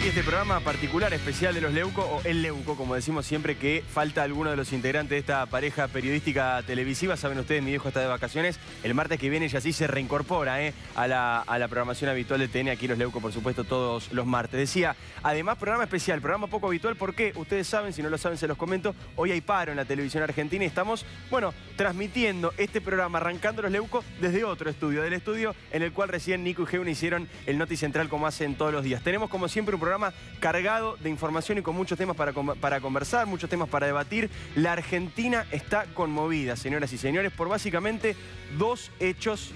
aquí este programa particular, especial de los Leuco, o el Leuco, como decimos siempre, que falta alguno de los integrantes de esta pareja periodística televisiva. Saben ustedes, mi viejo está de vacaciones. El martes que viene ya sí se reincorpora a la programación habitual de TN, aquí los Leuco, por supuesto, todos los martes. Decía, además, programa especial, programa poco habitual, porque ustedes saben, si no lo saben se los comento, hoy hay paro en la televisión argentina y estamos, bueno, transmitiendo este programa, arrancando los Leuco desde otro estudio, del estudio en el cual recién Nico y Geuna hicieron el Noti Central como hacen todos los días. Tenemos, como siempre, un programa cargado de información y con muchos temas para conversar, muchos temas para debatir. La Argentina está conmovida, señoras y señores, por básicamente dos hechos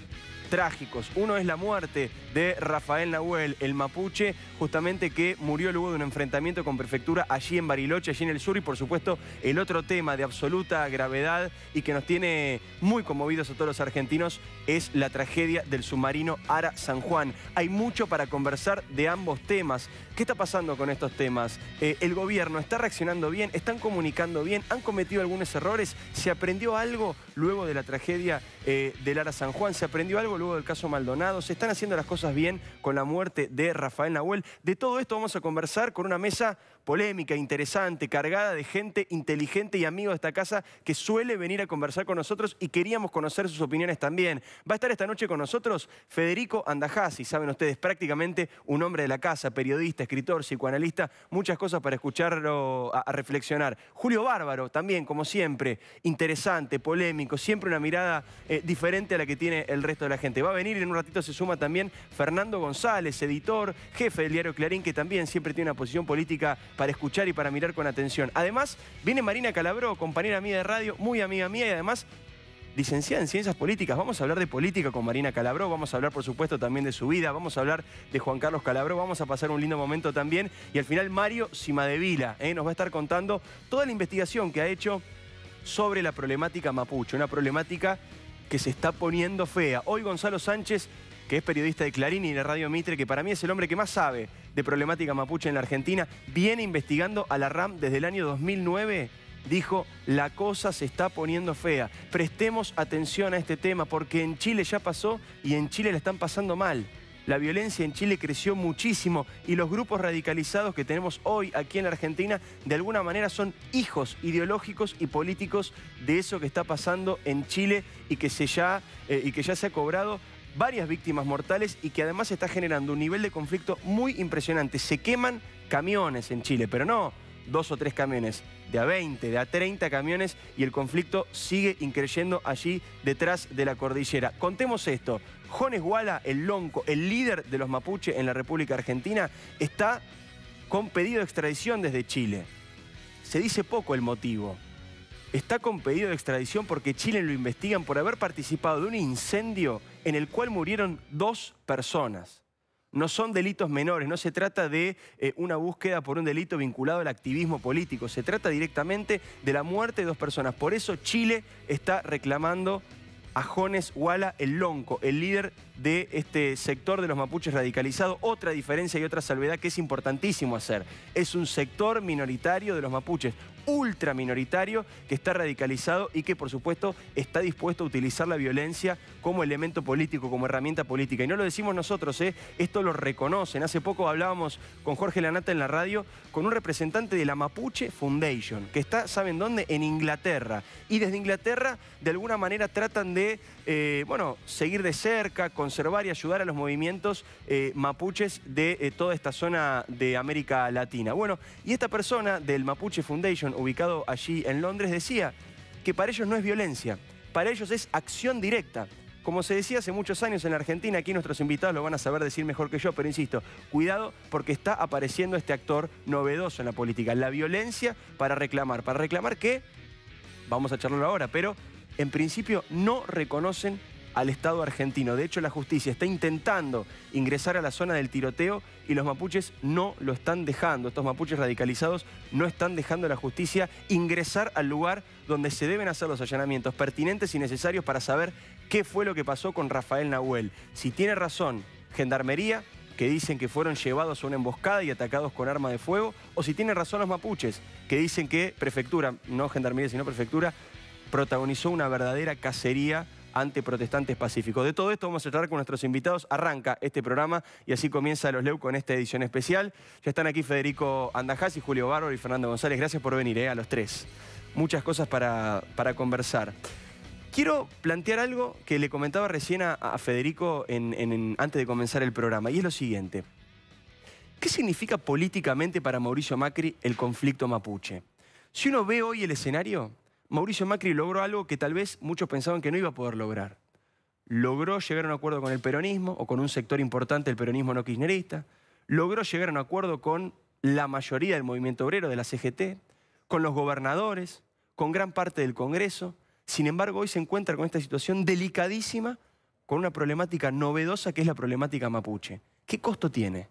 trágicos. Uno es la muerte de Rafael Nahuel, el mapuche, justamente que murió luego de un enfrentamiento con prefectura allí en Bariloche, allí en el sur. Y por supuesto el otro tema de absoluta gravedad y que nos tiene muy conmovidos a todos los argentinos es la tragedia del submarino Ara San Juan. Hay mucho para conversar de ambos temas. ¿Qué está pasando con estos temas? ¿El gobierno está reaccionando bien? ¿Están comunicando bien? ¿Han cometido algunos errores? ¿Se aprendió algo luego de la tragedia del Ara San Juan? ¿Se aprendió algo luego del caso Maldonado? ¿Se están haciendo las cosas bien con la muerte de Rafael Nahuel? De todo esto vamos a conversar con una mesa polémica, interesante, cargada de gente inteligente y amigos de esta casa que suele venir a conversar con nosotros y queríamos conocer sus opiniones también. Va a estar esta noche con nosotros Federico Andajasi, saben ustedes, prácticamente un hombre de la casa, periodista, escritor, psicoanalista, muchas cosas para escucharlo, a reflexionar. Julio Bárbaro, también, como siempre, interesante, polémico, siempre una mirada diferente a la que tiene el resto de la gente. Va a venir, en un ratito se suma también Fernando González, editor, jefe del diario Clarín, que también siempre tiene una posición política para escuchar y para mirar con atención. Además, viene Marina Calabró, compañera mía de radio, muy amiga mía y además licenciada en Ciencias Políticas. Vamos a hablar de política con Marina Calabró, vamos a hablar, por supuesto, también de su vida, vamos a hablar de Juan Carlos Calabró, vamos a pasar un lindo momento también. Y al final, Mario Cimadevila nos va a estar contando toda la investigación que ha hecho sobre la problemática mapuche, una problemática que se está poniendo fea. Hoy Gonzalo Sánchez, que es periodista de Clarín y de Radio Mitre, que para mí es el hombre que más sabe de problemática mapuche en la Argentina, viene investigando a la RAM desde el año 2009, dijo, la cosa se está poniendo fea. Prestemos atención a este tema porque en Chile ya pasó y en Chile la están pasando mal. La violencia en Chile creció muchísimo y los grupos radicalizados que tenemos hoy aquí en la Argentina de alguna manera son hijos ideológicos y políticos de eso que está pasando en Chile y que ya se ha cobrado varias víctimas mortales y que además está generando un nivel de conflicto muy impresionante. Se queman camiones en Chile, pero no 2 o 3 camiones, de a 20, de a 30 camiones, y el conflicto sigue increyendo allí detrás de la cordillera. Contemos esto, Jones Wala, el lonco, el líder de los mapuche en la República Argentina, está con pedido de extradición desde Chile. Se dice poco el motivo. Está con pedido de extradición porque Chile lo investigan por haber participado de un incendio en el cual murieron 2 personas. No son delitos menores, no se trata de una búsqueda por un delito vinculado al activismo político, se trata directamente de la muerte de 2 personas. Por eso Chile está reclamando a Jones Wala, el lonco, el líder de este sector de los mapuches radicalizados. Otra diferencia y otra salvedad que es importantísimo hacer. Es un sector minoritario de los mapuches, ultra minoritario, que está radicalizado y que, por supuesto, está dispuesto a utilizar la violencia como elemento político, como herramienta política. Y no lo decimos nosotros, esto lo reconocen. Hace poco hablábamos con Jorge Lanata en la radio, con un representante de la Mapuche Foundation, que está, ¿saben dónde? En Inglaterra. Y desde Inglaterra, de alguna manera, tratan de, seguir de cerca, conservar y ayudar a los movimientos mapuches de toda esta zona de América Latina. Bueno, y esta persona del Mapuche Foundation, ubicado allí en Londres, decía que para ellos no es violencia, para ellos es acción directa. Como se decía hace muchos años en la Argentina, aquí nuestros invitados lo van a saber decir mejor que yo, pero insisto, cuidado porque está apareciendo este actor novedoso en la política, la violencia para reclamar. ¿Para reclamar qué? Vamos a charlarlo ahora, pero en principio no reconocen al Estado argentino. De hecho, la justicia está intentando ingresar a la zona del tiroteo y los mapuches no lo están dejando. Estos mapuches radicalizados no están dejando a la justicia ingresar al lugar donde se deben hacer los allanamientos pertinentes y necesarios para saber qué fue lo que pasó con Rafael Nahuel. Si tiene razón Gendarmería, que dicen que fueron llevados a una emboscada y atacados con arma de fuego, o si tienen razón los mapuches, que dicen que Prefectura, no Gendarmería sino Prefectura, protagonizó una verdadera cacería ante protestantes pacíficos. De todo esto vamos a charlar con nuestros invitados. Arranca este programa y así comienza Los Leuco en esta edición especial. Ya están aquí Federico Andajás y Julio Bárbaro y Fernando González. Gracias por venir, a los tres. Muchas cosas para conversar. Quiero plantear algo que le comentaba recién a Federico antes de comenzar el programa, y es lo siguiente. ¿Qué significa políticamente para Mauricio Macri el conflicto mapuche? Si uno ve hoy el escenario, Mauricio Macri logró algo que tal vez muchos pensaban que no iba a poder lograr. Logró llegar a un acuerdo con el peronismo o con un sector importante del peronismo no kirchnerista. Logró llegar a un acuerdo con la mayoría del movimiento obrero, de la CGT, con los gobernadores, con gran parte del Congreso. Sin embargo, hoy se encuentra con esta situación delicadísima, con una problemática novedosa que es la problemática mapuche. ¿Qué costo tiene?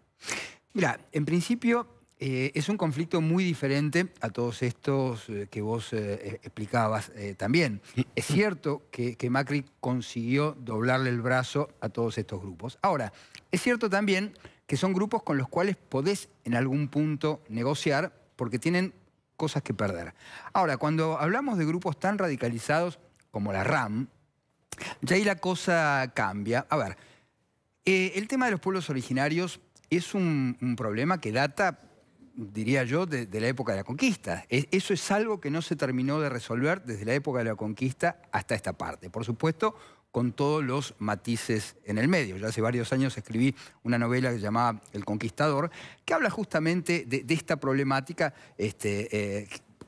Mira, en principio es un conflicto muy diferente a todos estos que vos explicabas también. Es cierto que Macri consiguió doblarle el brazo a todos estos grupos. Ahora, es cierto también que son grupos con los cuales podés en algún punto negociar porque tienen cosas que perder. Ahora, cuando hablamos de grupos tan radicalizados como la RAM, ya ahí la cosa cambia. A ver, el tema de los pueblos originarios es un problema que data, diría yo, de la época de la conquista. Eso es algo que no se terminó de resolver desde la época de la conquista hasta esta parte. Por supuesto, con todos los matices en el medio. Ya hace varios años escribí una novela que se llamaba El Conquistador, que habla justamente de esta problemática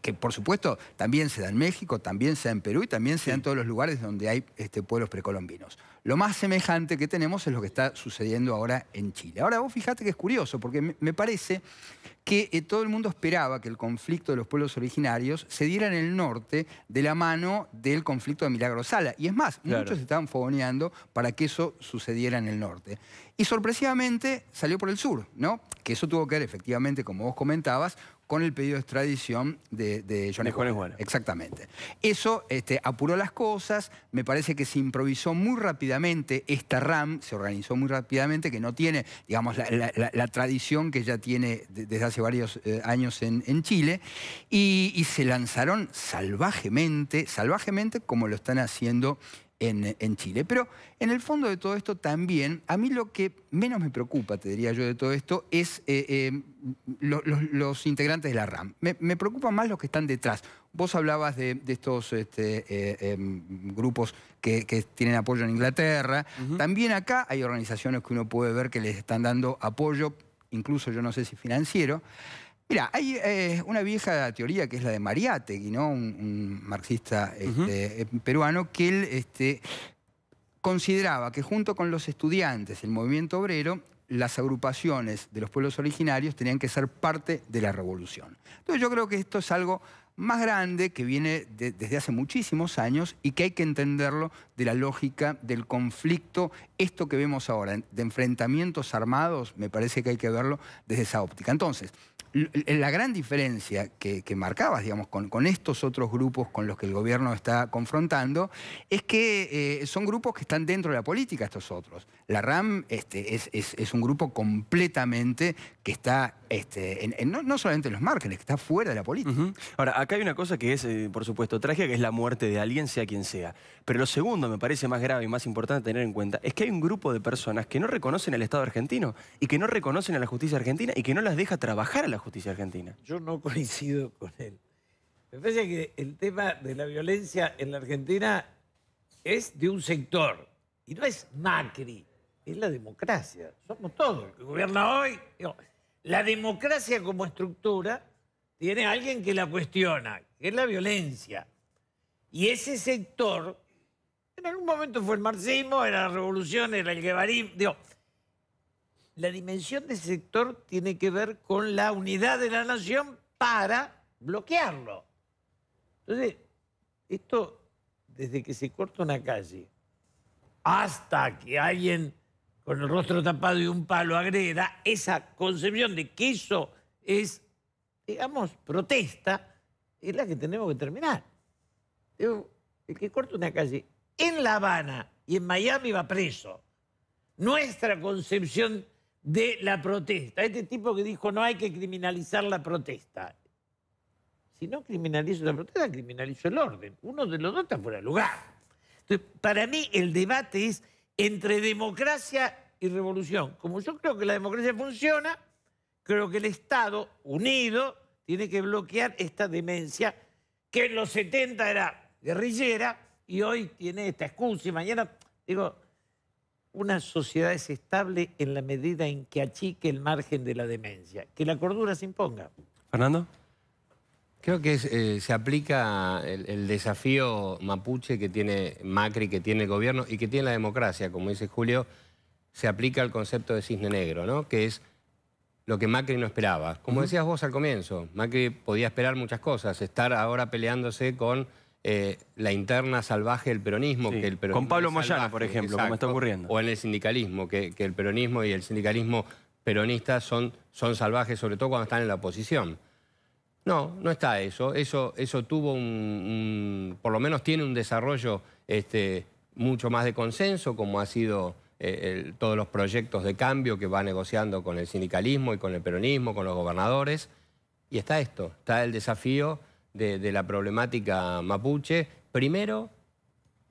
que por supuesto también se da en México, también se da en Perú y también se da en todos los lugares donde hay pueblos precolombinos. Lo más semejante que tenemos es lo que está sucediendo ahora en Chile. Ahora vos fijate que es curioso, porque me parece que todo el mundo esperaba que el conflicto de los pueblos originarios se diera en el norte de la mano del conflicto de Milagro Sala. Y es más, muchos estaban fogoneando para que eso sucediera en el norte. Y sorpresivamente salió por el sur, ¿no? Que eso tuvo que ver, efectivamente, como vos comentabas, con el pedido de extradición de Jones Guara. Exactamente. Eso apuró las cosas, me parece que se improvisó muy rápidamente, esta RAM se organizó muy rápidamente, que no tiene, digamos, la tradición que ya tiene desde hace varios años en Chile, y se lanzaron salvajemente como lo están haciendo en Chile. Pero en el fondo de todo esto también, a mí lo que menos me preocupa, te diría yo, de todo esto, es los integrantes de la RAM. Me preocupan más los que están detrás. Vos hablabas de estos grupos que tienen apoyo en Inglaterra. También acá hay organizaciones que uno puede ver que les están dando apoyo, incluso yo no sé si financiero. Mira, hay una vieja teoría que es la de Mariátegui, ¿no? Un marxista peruano, que él consideraba que junto con los estudiantes, el movimiento obrero, las agrupaciones de los pueblos originarios tenían que ser parte de la revolución. Entonces yo creo que esto es algo más grande que viene desde hace muchísimos años y que hay que entenderlo de la lógica del conflicto. Esto que vemos ahora, de enfrentamientos armados, me parece que hay que verlo desde esa óptica. Entonces, la gran diferencia que marcabas, digamos, con estos otros grupos con los que el gobierno está confrontando, es que son grupos que están dentro de la política, estos otros. La RAM es un grupo completamente que está, no solamente en los márgenes, que está fuera de la política. Ahora, acá hay una cosa que es, por supuesto, trágica, que es la muerte de alguien, sea quien sea. Pero lo segundo, me parece más grave y más importante tener en cuenta, es que hay un grupo de personas que no reconocen al Estado argentino y que no reconocen a la justicia argentina y que no las deja trabajar a la justicia argentina. Yo no coincido con él. Me parece que el tema de la violencia en la Argentina es de un sector. Y no es Macri, es la democracia. Somos todos los que gobierna hoy. Digo, la democracia como estructura tiene a alguien que la cuestiona, que es la violencia. Y ese sector, en algún momento fue el marxismo, era la revolución, era el guevarismo. Digo, la dimensión de ese sector tiene que ver con la unidad de la nación para bloquearlo. Entonces, esto, desde que se corta una calle hasta que alguien con el rostro tapado y un palo agreda, esa concepción de que eso es, digamos, protesta, es la que tenemos que terminar. Digo, el que corta una calle en La Habana y en Miami va preso. Nuestra concepción de la protesta. Este tipo que dijo no hay que criminalizar la protesta. Si no criminalizo la protesta, criminalizo el orden. Uno de los dos está fuera de lugar. Para mí el debate es entre democracia y revolución. Como yo creo que la democracia funciona, creo que el Estado unido tiene que bloquear esta demencia que en los 70 era guerrillera y hoy tiene esta excusa y mañana, digo, una sociedad es estable en la medida en que achique el margen de la demencia, que la cordura se imponga. ¿Fernando? Creo que se aplica el desafío mapuche que tiene Macri, que tiene el gobierno y que tiene la democracia, como dice Julio, se aplica al concepto de cisne negro, ¿no? Que es lo que Macri no esperaba. Como decías vos al comienzo, Macri podía esperar muchas cosas, estar ahora peleándose con la interna salvaje del peronismo. Sí. Que el peronismo Con Pablo es Moyano, salvaje, por ejemplo, como está ocurriendo. O en el sindicalismo, que el peronismo y el sindicalismo peronista son salvajes, sobre todo cuando están en la oposición. No, no está eso. Eso tuvo por lo menos tiene un desarrollo mucho más de consenso, como ha sido todos los proyectos de cambio que va negociando con el sindicalismo y con el peronismo, con los gobernadores. Y está esto, está el desafío de la problemática mapuche, primero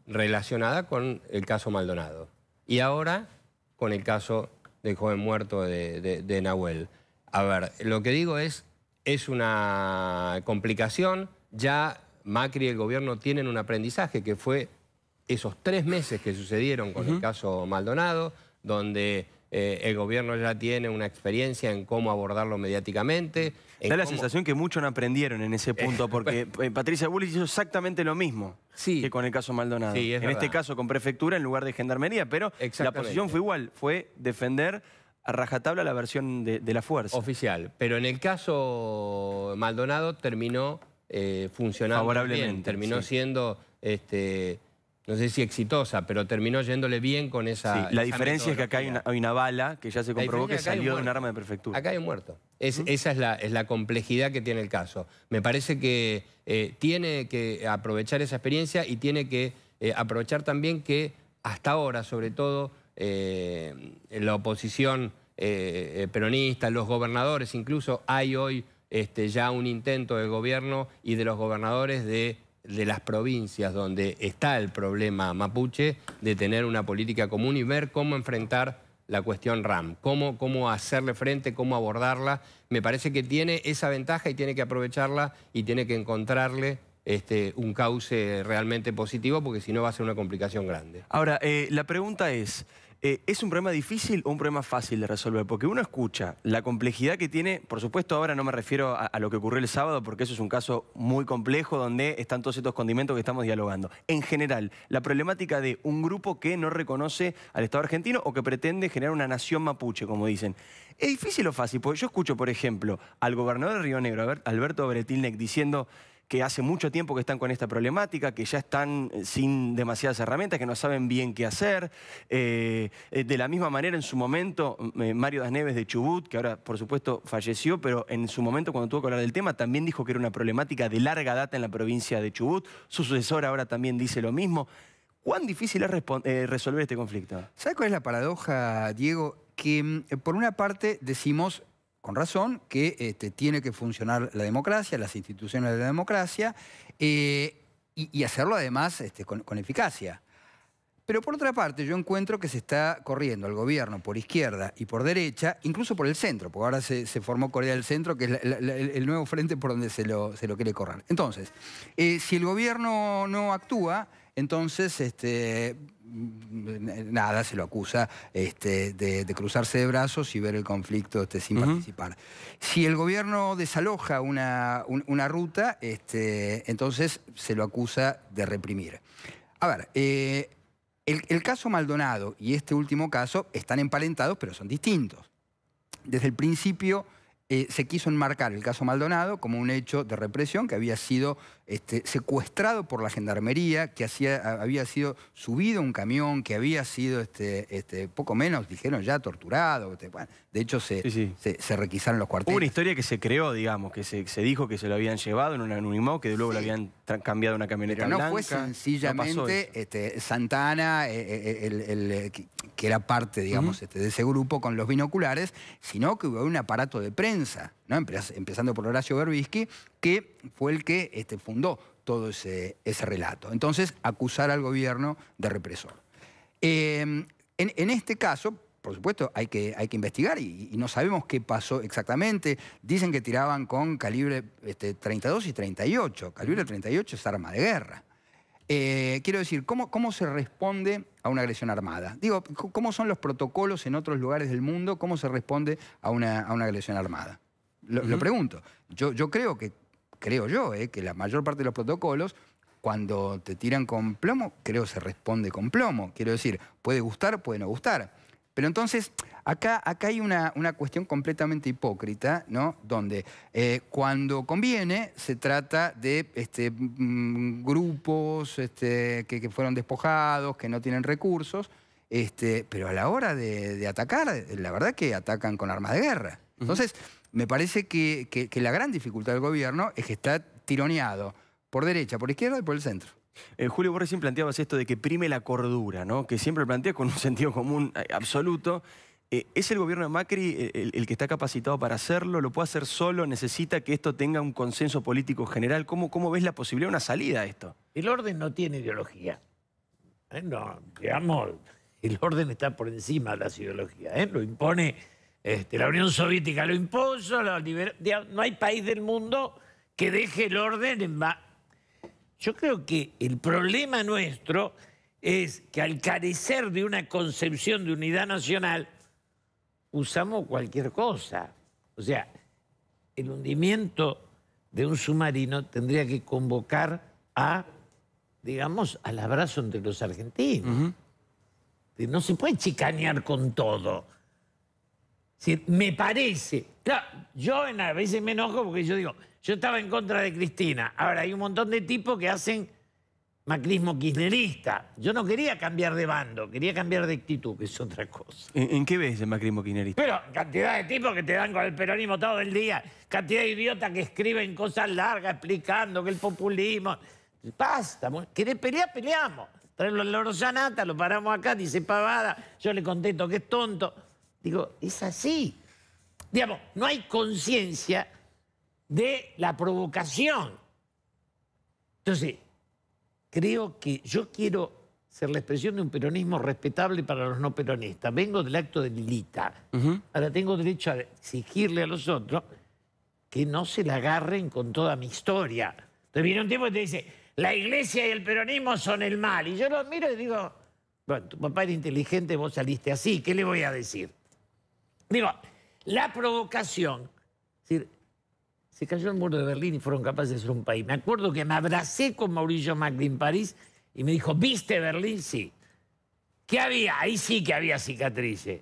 relacionada con el caso Maldonado y ahora con el caso del joven muerto de Nahuel. A ver, lo que digo es una complicación. Ya Macri y el gobierno tienen un aprendizaje que fue esos 3 meses que sucedieron con el caso Maldonado, donde el gobierno ya tiene una experiencia en cómo abordarlo mediáticamente. Da la sensación que muchos no aprendieron en ese punto, porque Patricia Bullrich hizo exactamente lo mismo que con el caso Maldonado. Sí, en este caso con prefectura en lugar de gendarmería, pero la posición fue igual, fue defender a rajatabla la versión de la fuerza. Oficial. Pero en el caso Maldonado terminó funcionando favorablemente. Bien. Terminó siendo, no sé si exitosa, pero terminó yéndole bien con esa... Sí, la diferencia es que acá hay una bala que ya se comprobó que salió de un arma de prefectura. Acá hay un muerto. Esa es la complejidad que tiene el caso. Me parece que tiene que aprovechar esa experiencia y tiene que aprovechar también que hasta ahora, sobre todo, la oposición peronista, los gobernadores, incluso hay hoy ya un intento del gobierno y de los gobernadores de las provincias donde está el problema mapuche, de tener una política común y ver cómo enfrentar la cuestión RAM, cómo hacerle frente, cómo abordarla. Me parece que tiene esa ventaja y tiene que aprovecharla y tiene que encontrarle un cauce realmente positivo, porque si no va a ser una complicación grande. Ahora, la pregunta ¿es un problema difícil o un problema fácil de resolver? Porque uno escucha la complejidad que tiene, por supuesto ahora no me refiero a lo que ocurrió el sábado, porque eso es un caso muy complejo donde están todos estos condimentos que estamos dialogando. En general, la problemática de un grupo que no reconoce al Estado argentino o que pretende generar una nación mapuche, como dicen. ¿Es difícil o fácil? Porque yo escucho, por ejemplo, al gobernador de Río Negro, Alberto Bretilnec, diciendo que hace mucho tiempo que están con esta problemática, que ya están sin demasiadas herramientas, que no saben bien qué hacer. De la misma manera, en su momento, Mario Das Neves de Chubut, que ahora, por supuesto, falleció, pero en su momento, cuando tuvo que hablar del tema, también dijo que era una problemática de larga data en la provincia de Chubut. Su sucesor ahora también dice lo mismo. ¿Cuán difícil es resolver este conflicto? ¿Sabes cuál es la paradoja, Diego? Que por una parte decimos, con razón, que tiene que funcionar la democracia, las instituciones de la democracia, y hacerlo además con eficacia. Pero por otra parte, yo encuentro que se está corriendo el gobierno por izquierda y por derecha, incluso por el centro, porque ahora se formó Corea del Centro, que es el nuevo frente por donde se lo quiere correr. Entonces, si el gobierno no actúa, entonces nada, se lo acusa de cruzarse de brazos y ver el conflicto sin participar. Si el gobierno desaloja una ruta, entonces se lo acusa de reprimir. A ver, el caso Maldonado y este último caso están emparentados, pero son distintos. Desde el principio se quiso enmarcar el caso Maldonado como un hecho de represión que había sido secuestrado por la gendarmería, que había sido subido a un camión, que había sido poco menos, dijeron ya, torturado. Bueno, de hecho, se requisaron los cuarteles. Hubo una historia que se creó, digamos, que se dijo que se lo habían llevado en un anonimato, que luego lo habían cambiado a una camioneta blanca. No fue sencillamente Santana, que era parte, digamos, de ese grupo con los binoculares, sino que hubo un aparato de prensa, ¿no? Empezando por Horacio Berbisky, que fue el que fundó todo ese relato. Entonces, acusar al gobierno de represor. En este caso, por supuesto, hay que investigar y no sabemos qué pasó exactamente. Dicen que tiraban con calibre 32 y 38. Calibre 38 es arma de guerra. Quiero decir, ¿cómo se responde a una agresión armada? Digo, ¿cómo son los protocolos en otros lugares del mundo? ¿Cómo se responde a una agresión armada? Lo pregunto. Yo creo que la mayor parte de los protocolos, cuando te tiran con plomo, creo se responde con plomo. Quiero decir, puede gustar, puede no gustar. Pero entonces, acá hay una cuestión completamente hipócrita, ¿no? Donde cuando conviene se trata de grupos que fueron despojados, que no tienen recursos, pero a la hora de atacar, la verdad que atacan con armas de guerra. Entonces, me parece que la gran dificultad del gobierno es que está tironeado por derecha, por izquierda y por el centro. Julio, vos recién planteabas esto de que prime la cordura, ¿no? Que siempre plantea con un sentido común absoluto. ¿Es el gobierno de Macri el que está capacitado para hacerlo? ¿Lo puede hacer solo? ¿Necesita que esto tenga un consenso político general? ¿Cómo ves la posibilidad de una salida a esto? El orden no tiene ideología. No, digamos, el orden está por encima de las ideologías. Lo impone, la Unión Soviética lo impuso, no hay país del mundo que deje el orden en... Yo creo que el problema nuestro es que al carecer de una concepción de unidad nacional, usamos cualquier cosa. O sea, el hundimiento de un submarino tendría que convocar a, digamos, al abrazo entre los argentinos. No se puede chicanear con todo. Me parece... Claro, yo a veces me enojo porque yo digo... Yo estaba en contra de Cristina. Ahora, hay un montón de tipos que hacen macrismo kirchnerista. Yo no quería cambiar de bando, quería cambiar de actitud, que es otra cosa. ¿En qué ves el macrismo kirchnerista? Pero cantidad de tipos que te dan con el peronismo todo el día, cantidad de idiotas que escriben cosas largas explicando que el populismo... Basta, ¿querés pelear? Peleamos. Traerlo al Loro Sanata, lo paramos acá, dice pavada, yo le contesto que es tonto. Digo, es así. Digamos, no hay conciencia de la provocación. Entonces, creo que yo quiero ser la expresión de un peronismo respetable para los no peronistas. Vengo del acto de Lilita. Ahora tengo derecho a exigirle a los otros que no se la agarren con toda mi historia. Entonces viene un tipo y te dice, la iglesia y el peronismo son el mal. Y yo lo miro y digo, bueno, tu papá era inteligente, vos saliste así, ¿qué le voy a decir? Digo, la provocación, es decir, se cayó el muro de Berlín y fueron capaces de ser un país. Me acuerdo que me abracé con Mauricio Macri en París y me dijo, ¿viste Berlín? Sí. ¿Qué había? Ahí sí que había cicatrices.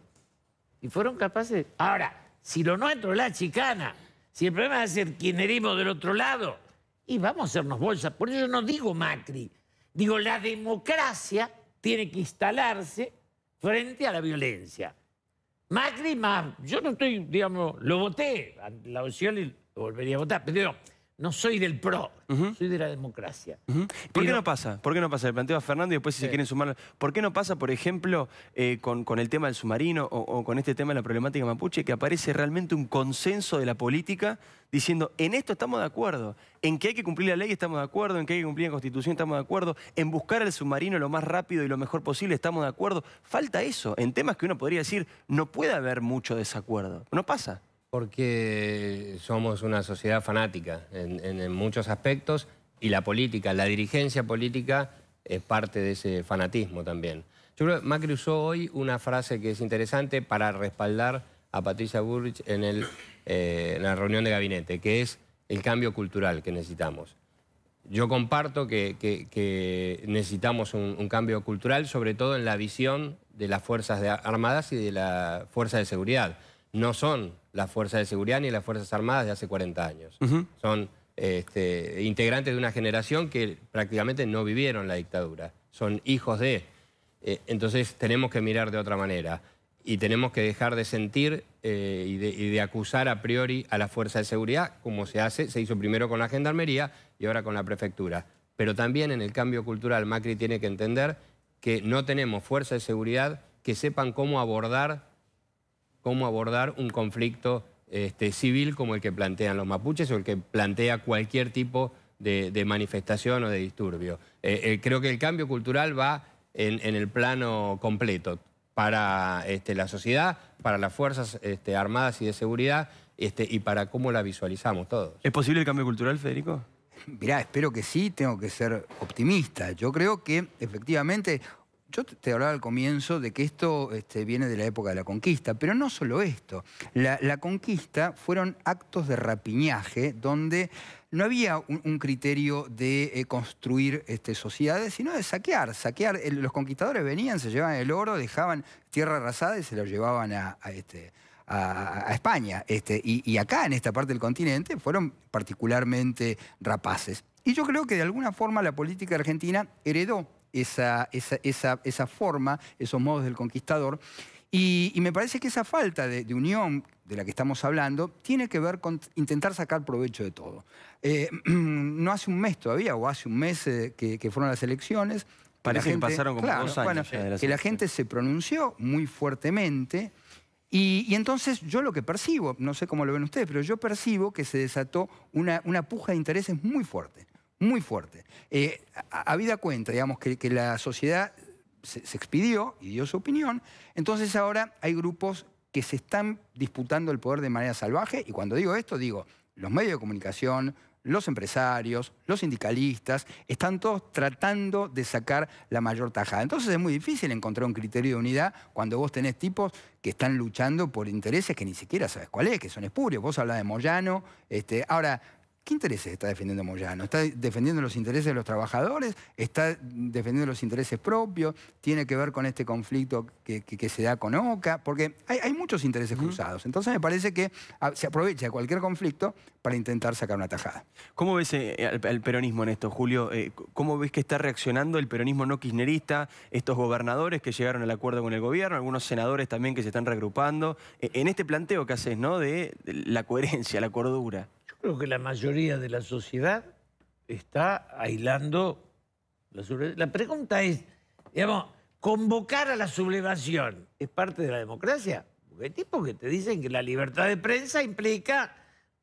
Y fueron capaces. Ahora, si lo nuestro es la chicana, si el problema es hacer kirchnerismo del otro lado, y vamos a hacernos bolsas. Por eso no digo Macri. Digo, la democracia tiene que instalarse frente a la violencia. Macri más, yo no estoy, digamos, lo voté, la opción y lo volvería a votar, pero digo, no soy del PRO, soy de la democracia. ¿Por qué no pasa? ¿Por qué no pasa? Le planteo a Fernando y después si se quieren sumar. ¿Por qué no pasa, por ejemplo, con el tema del submarino o con este tema de la problemática mapuche, que aparece realmente un consenso de la política diciendo, en esto estamos de acuerdo, en que hay que cumplir la ley estamos de acuerdo, en que hay que cumplir la Constitución estamos de acuerdo, en buscar al submarino lo más rápido y lo mejor posible estamos de acuerdo? Falta eso, en temas que uno podría decir, no puede haber mucho desacuerdo. ¿No pasa? Porque somos una sociedad fanática en muchos aspectos y la política, la dirigencia política es parte de ese fanatismo también. Yo creo que Macri usó hoy una frase que es interesante para respaldar a Patricia Bullrich en la reunión de gabinete, que es el cambio cultural que necesitamos. Yo comparto que necesitamos un cambio cultural, sobre todo en la visión de las Fuerzas Armadas y de la Fuerza de Seguridad. No son las Fuerzas de Seguridad ni las Fuerzas Armadas de hace 40 años. Son integrantes de una generación que prácticamente no vivieron la dictadura. Son hijos de... entonces tenemos que mirar de otra manera. Y tenemos que dejar de sentir y de acusar a priori a la Fuerza de Seguridad, como se hizo primero con la Gendarmería y ahora con la Prefectura. Pero también en el cambio cultural Macri tiene que entender que no tenemos Fuerza de Seguridad que sepan cómo abordar un conflicto civil como el que plantean los mapuches o el que plantea cualquier tipo de manifestación o de disturbio. Creo que el cambio cultural va en el plano completo para la sociedad, para las fuerzas armadas y de seguridad y para cómo la visualizamos todos. ¿Es posible el cambio cultural, Federico? Mirá, espero que sí, tengo que ser optimista. Yo creo que efectivamente, yo te hablaba al comienzo de que esto viene de la época de la conquista, pero no solo esto. La conquista fueron actos de rapiñaje donde no había un criterio de construir sociedades, sino de saquear. Los conquistadores venían, se llevaban el oro, dejaban tierra arrasada y se lo llevaban a España. Y acá, en esta parte del continente, fueron particularmente rapaces. Y yo creo que de alguna forma la política argentina heredó esa forma, esos modos del conquistador. Y me parece que esa falta de unión de la que estamos hablando tiene que ver con intentar sacar provecho de todo. No hace un mes todavía, o hace un mes que fueron las elecciones. Parece que pasaron como 2 años. Bueno, que la gente se pronunció muy fuertemente. Y entonces yo lo que percibo, no sé cómo lo ven ustedes, pero yo percibo que se desató una puja de intereses muy fuerte, muy fuerte. Habida cuenta, digamos, que la sociedad se expidió y dio su opinión, entonces ahora hay grupos que se están disputando el poder de manera salvaje, y cuando digo esto, digo, los medios de comunicación, los empresarios, los sindicalistas, están todos tratando de sacar la mayor tajada. Entonces es muy difícil encontrar un criterio de unidad cuando vos tenés tipos que están luchando por intereses que ni siquiera sabes cuál es, que son espurios. Vos hablás de Moyano. Ahora, ¿qué intereses está defendiendo Moyano? ¿Está defendiendo los intereses de los trabajadores? ¿Está defendiendo los intereses propios? ¿Tiene que ver con este conflicto que se da con Oca? Porque hay muchos intereses cruzados. Entonces me parece que se aprovecha cualquier conflicto para intentar sacar una tajada. ¿Cómo ves al peronismo en esto, Julio? ¿Cómo ves que está reaccionando el peronismo no kirchnerista, estos gobernadores que llegaron al acuerdo con el gobierno, algunos senadores también que se están reagrupando, en este planteo que haces, ¿no?, de la coherencia, la cordura? Creo que la mayoría de la sociedad está aislando la sublevación. La pregunta es, digamos, ¿convocar a la sublevación es parte de la democracia? Porque hay tipos que te dicen que la libertad de prensa implica,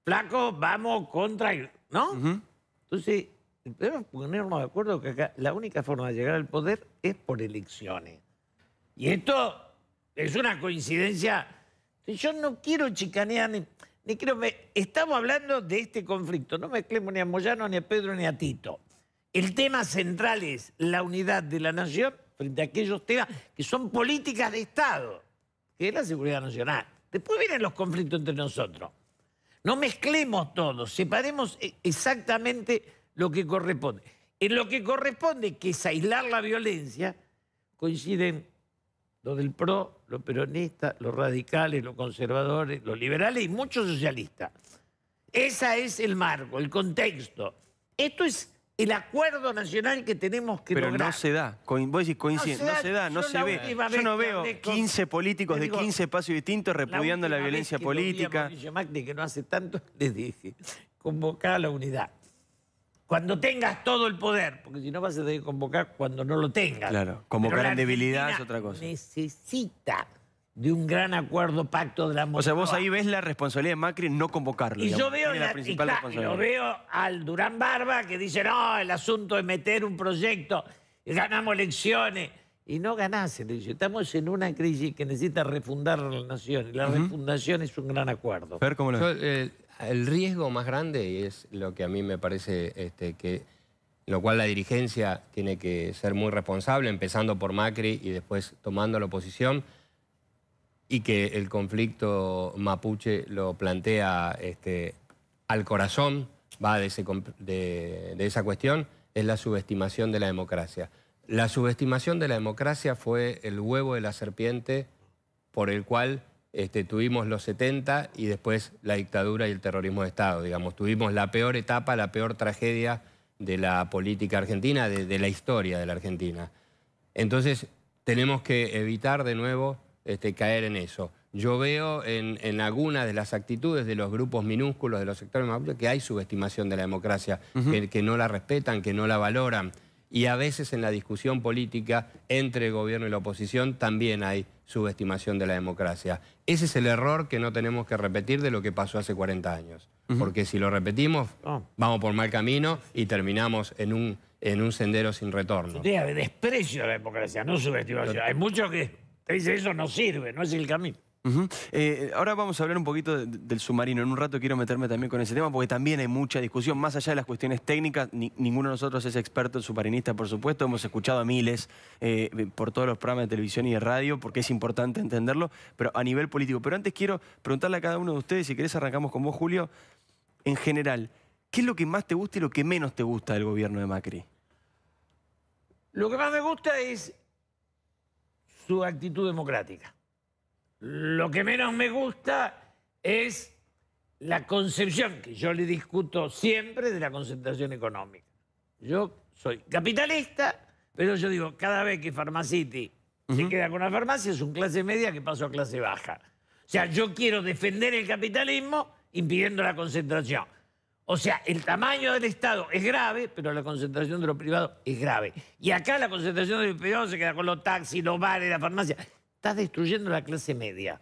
flaco, vamos contra... ¿No? Entonces, debemos ponernos de acuerdo que acá la única forma de llegar al poder es por elecciones. Y esto es una coincidencia. Yo no quiero chicanear ni creo, estamos hablando de este conflicto. No mezclemos ni a Moyano, ni a Pedro, ni a Tito. El tema central es la unidad de la nación frente a aquellos temas que son políticas de Estado, que es la seguridad nacional. Después vienen los conflictos entre nosotros. No mezclemos todo, separemos exactamente lo que corresponde. En lo que corresponde, que es aislar la violencia, coinciden los del PRO, los peronistas, los radicales, los conservadores, los liberales y muchos socialistas. Ese es el marco, el contexto. Esto es el acuerdo nacional que tenemos que lograr. Pero no se da. Vos decís coincide, no se da, no se ve. Yo no veo 15 políticos de 15 espacios distintos repudiando la violencia política. A Mauricio Macri, que no hace tanto, les dije, convocar a la unidad. Cuando tengas todo el poder, porque si no vas a tener que convocar cuando no lo tengas. Claro, convocar en debilidad es otra cosa. Necesita de un gran acuerdo, pacto de la Moncloa. O sea, vos ahí ves la responsabilidad de Macri en no convocarlo. Y digamos. yo veo la principal responsabilidad. lo veo al Durán Barba que dice, no, el asunto es meter un proyecto, ganamos elecciones. Y no ganás elecciones. Estamos en una crisis que necesita refundar la nación. Y la refundación es un gran acuerdo. Ver cómo lo ves. El riesgo más grande, y es lo que a mí me parece lo cual la dirigencia tiene que ser muy responsable, empezando por Macri y después tomando la oposición, y que el conflicto mapuche lo plantea al corazón, va de esa cuestión, es la subestimación de la democracia. La subestimación de la democracia fue el huevo de la serpiente por el cual tuvimos los 70 y después la dictadura y el terrorismo de Estado. Digamos, tuvimos la peor etapa, la peor tragedia de la política argentina, de la historia de la Argentina. Entonces, tenemos que evitar de nuevo caer en eso. Yo veo en algunas de las actitudes de los grupos minúsculos de los sectores mapuches que hay subestimación de la democracia, que no la respetan, que no la valoran. y a veces en la discusión política entre el gobierno y la oposición también hay subestimación de la democracia. Ese es el error que no tenemos que repetir de lo que pasó hace 40 años. Porque si lo repetimos, vamos por mal camino y terminamos en un sendero sin retorno. Idea de desprecio a la democracia, no subestimación. Hay muchos que te dicen eso no sirve, no es el camino. Ahora vamos a hablar un poquito del submarino. En un rato quiero meterme también con ese tema porque también hay mucha discusión. Más allá de las cuestiones técnicas, ninguno de nosotros es experto en submarinista, por supuesto. Hemos escuchado a miles por todos los programas de televisión y de radio porque es importante entenderlo, pero a nivel político. Pero antes quiero preguntarle a cada uno de ustedes, si querés arrancamos con vos, Julio, en general, ¿qué es lo que más te gusta y lo que menos te gusta del gobierno de Macri? Lo que más me gusta es su actitud democrática. Lo que menos me gusta es la concepción, que yo le discuto siempre, de la concentración económica. Yo soy capitalista, pero yo digo, cada vez que Pharmacity se queda con una farmacia, es un clase media que pasó a clase baja. O sea, yo quiero defender el capitalismo impidiendo la concentración. O sea, el tamaño del Estado es grave, pero la concentración de lo privado es grave. Y acá la concentración de lo privado se queda con los taxis, los bares, la farmacia. Estás destruyendo la clase media.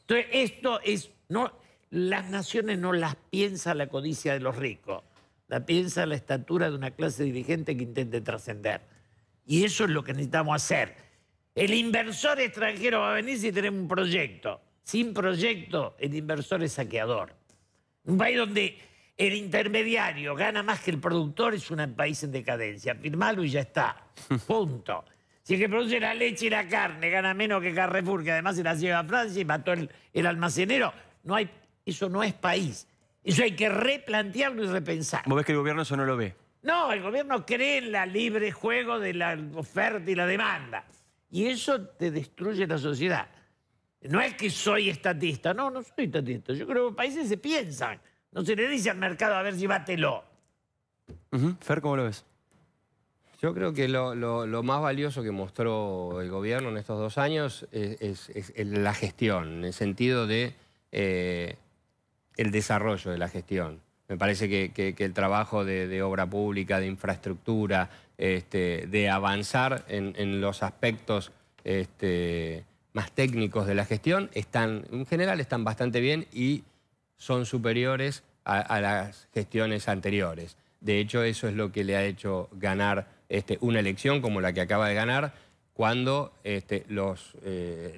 Entonces, esto es... no, las naciones no las piensa la codicia de los ricos, la piensa la estatura de una clase dirigente que intente trascender. Y eso es lo que necesitamos hacer. El inversor extranjero va a venir si tenemos un proyecto. Sin proyecto, el inversor es saqueador. Un país donde el intermediario gana más que el productor es un país en decadencia. Firmalo y ya está. Punto. Si el que produce la leche y la carne gana menos que Carrefour, que además se la lleva a Francia y mató el almacenero, eso no es país. Eso hay que replantearlo y repensar. ¿Vos ves que el gobierno eso no lo ve? No, el gobierno cree en la libre juego de la oferta y la demanda. Y eso te destruye la sociedad. No es que soy estatista. No, no soy estatista. Yo creo que los países se piensan. No se le dice al mercado a ver si bátelo. Fer, ¿cómo lo ves? Yo creo que lo más valioso que mostró el gobierno en estos 2 años es la gestión, en el sentido de el desarrollo de la gestión. Me parece que el trabajo de obra pública, de infraestructura, de avanzar en los aspectos más técnicos de la gestión, en general están bastante bien y son superiores a las gestiones anteriores. De hecho, eso es lo que le ha hecho ganar una elección como la que acaba de ganar, cuando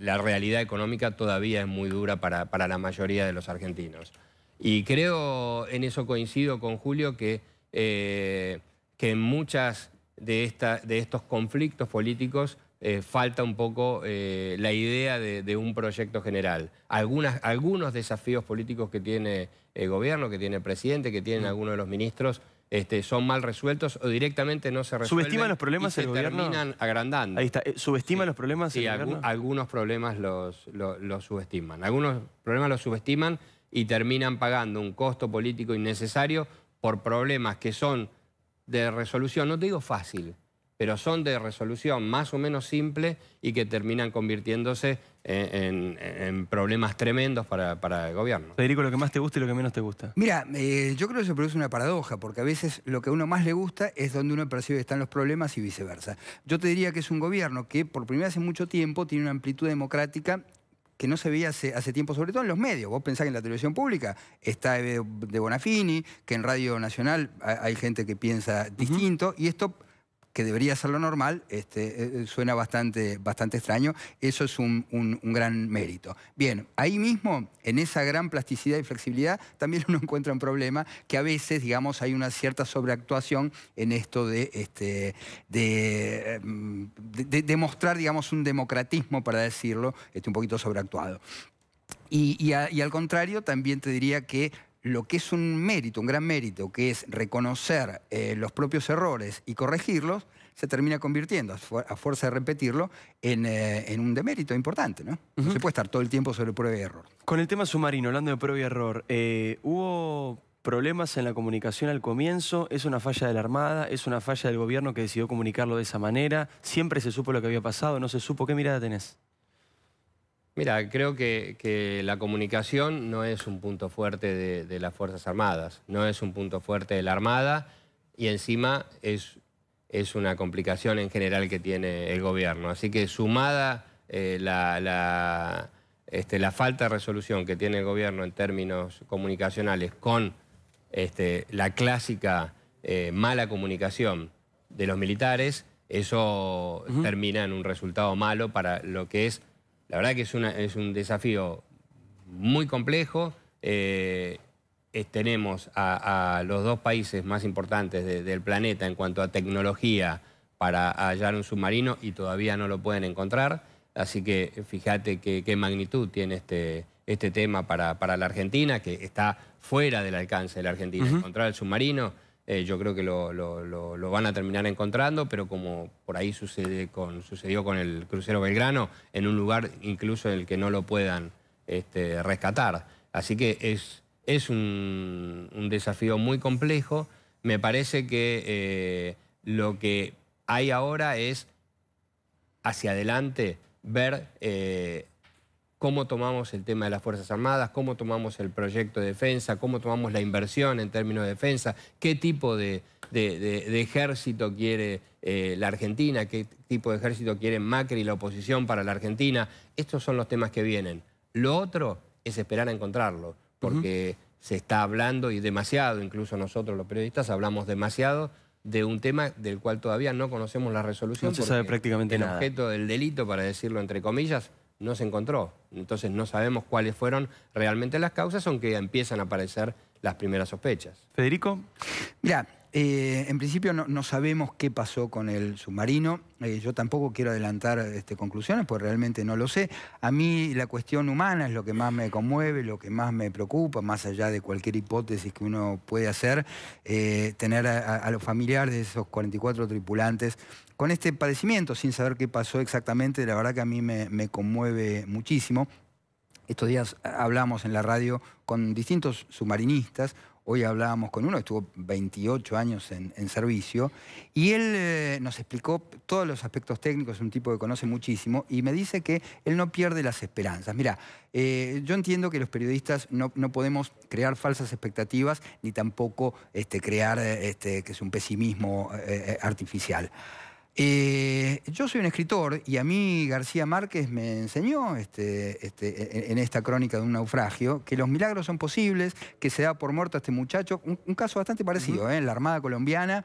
la realidad económica todavía es muy dura para la mayoría de los argentinos. Y creo, en eso coincido con Julio, que en muchas de estos conflictos políticos falta un poco la idea de un proyecto general. Algunos desafíos políticos que tiene el gobierno, que tiene el presidente, que tienen algunos de los ministros, son mal resueltos o directamente no se resuelven. ¿Subestiman los problemas el gobierno? Terminan agrandando. Ahí está. ¿Subestiman los problemas el gobierno? Sí, algunos problemas los subestiman. Algunos problemas los subestiman y terminan pagando un costo político innecesario por problemas que son de resolución, no te digo fácil, pero son de resolución más o menos simple y que terminan convirtiéndose en problemas tremendos para el gobierno. Federico, ¿lo que más te gusta y lo que menos te gusta? Mira, yo creo que se produce una paradoja, porque a veces lo que a uno más le gusta es donde uno percibe que están los problemas y viceversa. Yo te diría que es un gobierno que por primera vez en mucho tiempo tiene una amplitud democrática que no se veía hace tiempo, sobre todo en los medios. Vos pensás que en la televisión pública está de Bonafini, que en Radio Nacional hay gente que piensa distinto, y esto, que debería ser lo normal, suena bastante extraño. Eso es un gran mérito. Bien, ahí mismo, en esa gran plasticidad y flexibilidad, también uno encuentra un problema que a veces, digamos, hay una cierta sobreactuación en esto de mostrar, digamos, un democratismo, para decirlo, un poquito sobreactuado. Y al contrario, también te diría que lo que es un mérito, un gran mérito, que es reconocer los propios errores y corregirlos, se termina convirtiendo, a fuerza de repetirlo, en un demérito importante, ¿no? No se puede estar todo el tiempo sobre prueba y error. Con el tema submarino, hablando de prueba y error, ¿hubo problemas en la comunicación al comienzo? ¿Es una falla de la Armada? ¿Es una falla del gobierno que decidió comunicarlo de esa manera? ¿Siempre se supo lo que había pasado? ¿No se supo? ¿Qué mirada tenés? Mira, creo que la comunicación no es un punto fuerte de las Fuerzas Armadas, no es un punto fuerte de la Armada y encima es es una complicación en general que tiene el gobierno. Así que sumada la falta de resolución que tiene el gobierno en términos comunicacionales con la clásica mala comunicación de los militares, eso termina en un resultado malo para lo que es, la verdad que es un desafío muy complejo. Tenemos a los dos países más importantes del planeta en cuanto a tecnología para hallar un submarino y todavía no lo pueden encontrar. Así que fíjate qué magnitud tiene este tema para la Argentina, que está fuera del alcance de la Argentina. Encontrar el submarino, yo creo que lo van a terminar encontrando, pero como por ahí sucedió con el crucero Belgrano, en un lugar incluso en el que no lo puedan rescatar. Así que es un desafío muy complejo. Me parece que lo que hay ahora es, hacia adelante, ver cómo tomamos el tema de las Fuerzas Armadas, cómo tomamos el proyecto de defensa, cómo tomamos la inversión en términos de defensa, qué tipo de ejército quiere la Argentina, qué tipo de ejército quiere Macri y la oposición para la Argentina. Estos son los temas que vienen. Lo otro es esperar a encontrarlo, porque se está hablando, y demasiado, incluso nosotros los periodistas hablamos demasiado, de un tema del cual todavía no conocemos la resolución. No se sabe prácticamente nada. El objeto del delito, para decirlo entre comillas, no se encontró. Entonces no sabemos cuáles fueron realmente las causas, aunque empiezan a aparecer las primeras sospechas. Federico. Mira, en principio no sabemos qué pasó con el submarino. Yo tampoco quiero adelantar conclusiones, porque realmente no lo sé. A mí la cuestión humana es lo que más me conmueve, lo que más me preocupa, más allá de cualquier hipótesis que uno puede hacer. Tener a los familiares de esos 44 tripulantes con este padecimiento, sin saber qué pasó exactamente, la verdad que a mí me conmueve muchísimo. Estos días hablamos en la radio con distintos submarinistas. Hoy hablábamos con uno que estuvo 28 años en servicio, y él nos explicó todos los aspectos técnicos, es un tipo que conoce muchísimo, y me dice que él no pierde las esperanzas. Mira, yo entiendo que los periodistas no podemos crear falsas expectativas, ni tampoco crear que es un pesimismo artificial. Yo soy un escritor, y a mí García Márquez me enseñó en esta crónica de un naufragio que los milagros son posibles, que se da por muerto a este muchacho. Un caso bastante parecido, en la Armada colombiana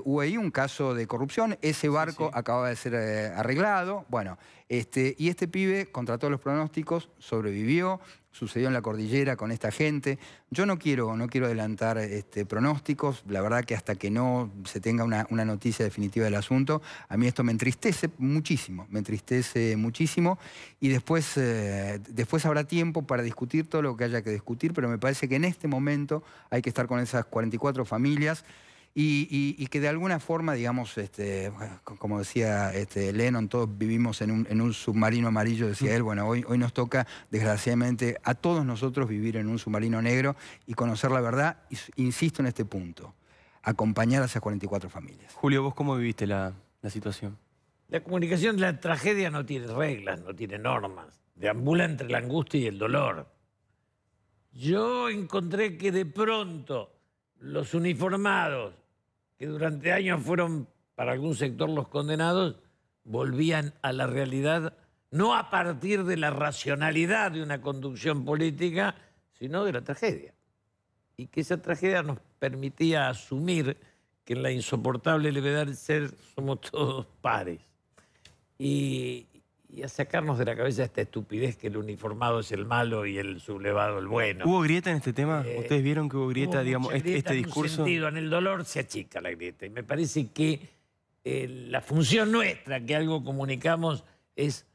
hubo ahí un caso de corrupción, ese barco acababa de ser arreglado, bueno, y este pibe, contra todos los pronósticos, sobrevivió. Sucedió en la cordillera con esta gente. Yo no quiero adelantar pronósticos. La verdad que hasta que no se tenga una noticia definitiva del asunto, a mí esto me entristece muchísimo. Me entristece muchísimo. Y después habrá tiempo para discutir todo lo que haya que discutir, pero me parece que en este momento hay que estar con esas 44 familias. Y que de alguna forma, digamos, como decía Lennon, todos vivimos en un submarino amarillo, decía él. Bueno, hoy nos toca, desgraciadamente, a todos nosotros vivir en un submarino negro y conocer la verdad. Insisto en este punto, acompañar a esas 44 familias. Julio, ¿vos cómo viviste la situación? La comunicación, la tragedia no tiene reglas, no tiene normas. Deambula entre la angustia y el dolor. Yo encontré que de pronto los uniformados, que durante años fueron para algún sector los condenados, volvían a la realidad, no a partir de la racionalidad de una conducción política, sino de la tragedia. Y que esa tragedia nos permitía asumir que en la insoportable levedad del ser somos todos pares. Y a sacarnos de la cabeza esta estupidez que el uniformado es el malo y el sublevado el bueno. ¿Hubo grieta en este tema? ¿Ustedes vieron que hubo grieta, digamos, grieta este discurso? En el dolor se achica la grieta. Y me parece que la función nuestra, que algo comunicamos, es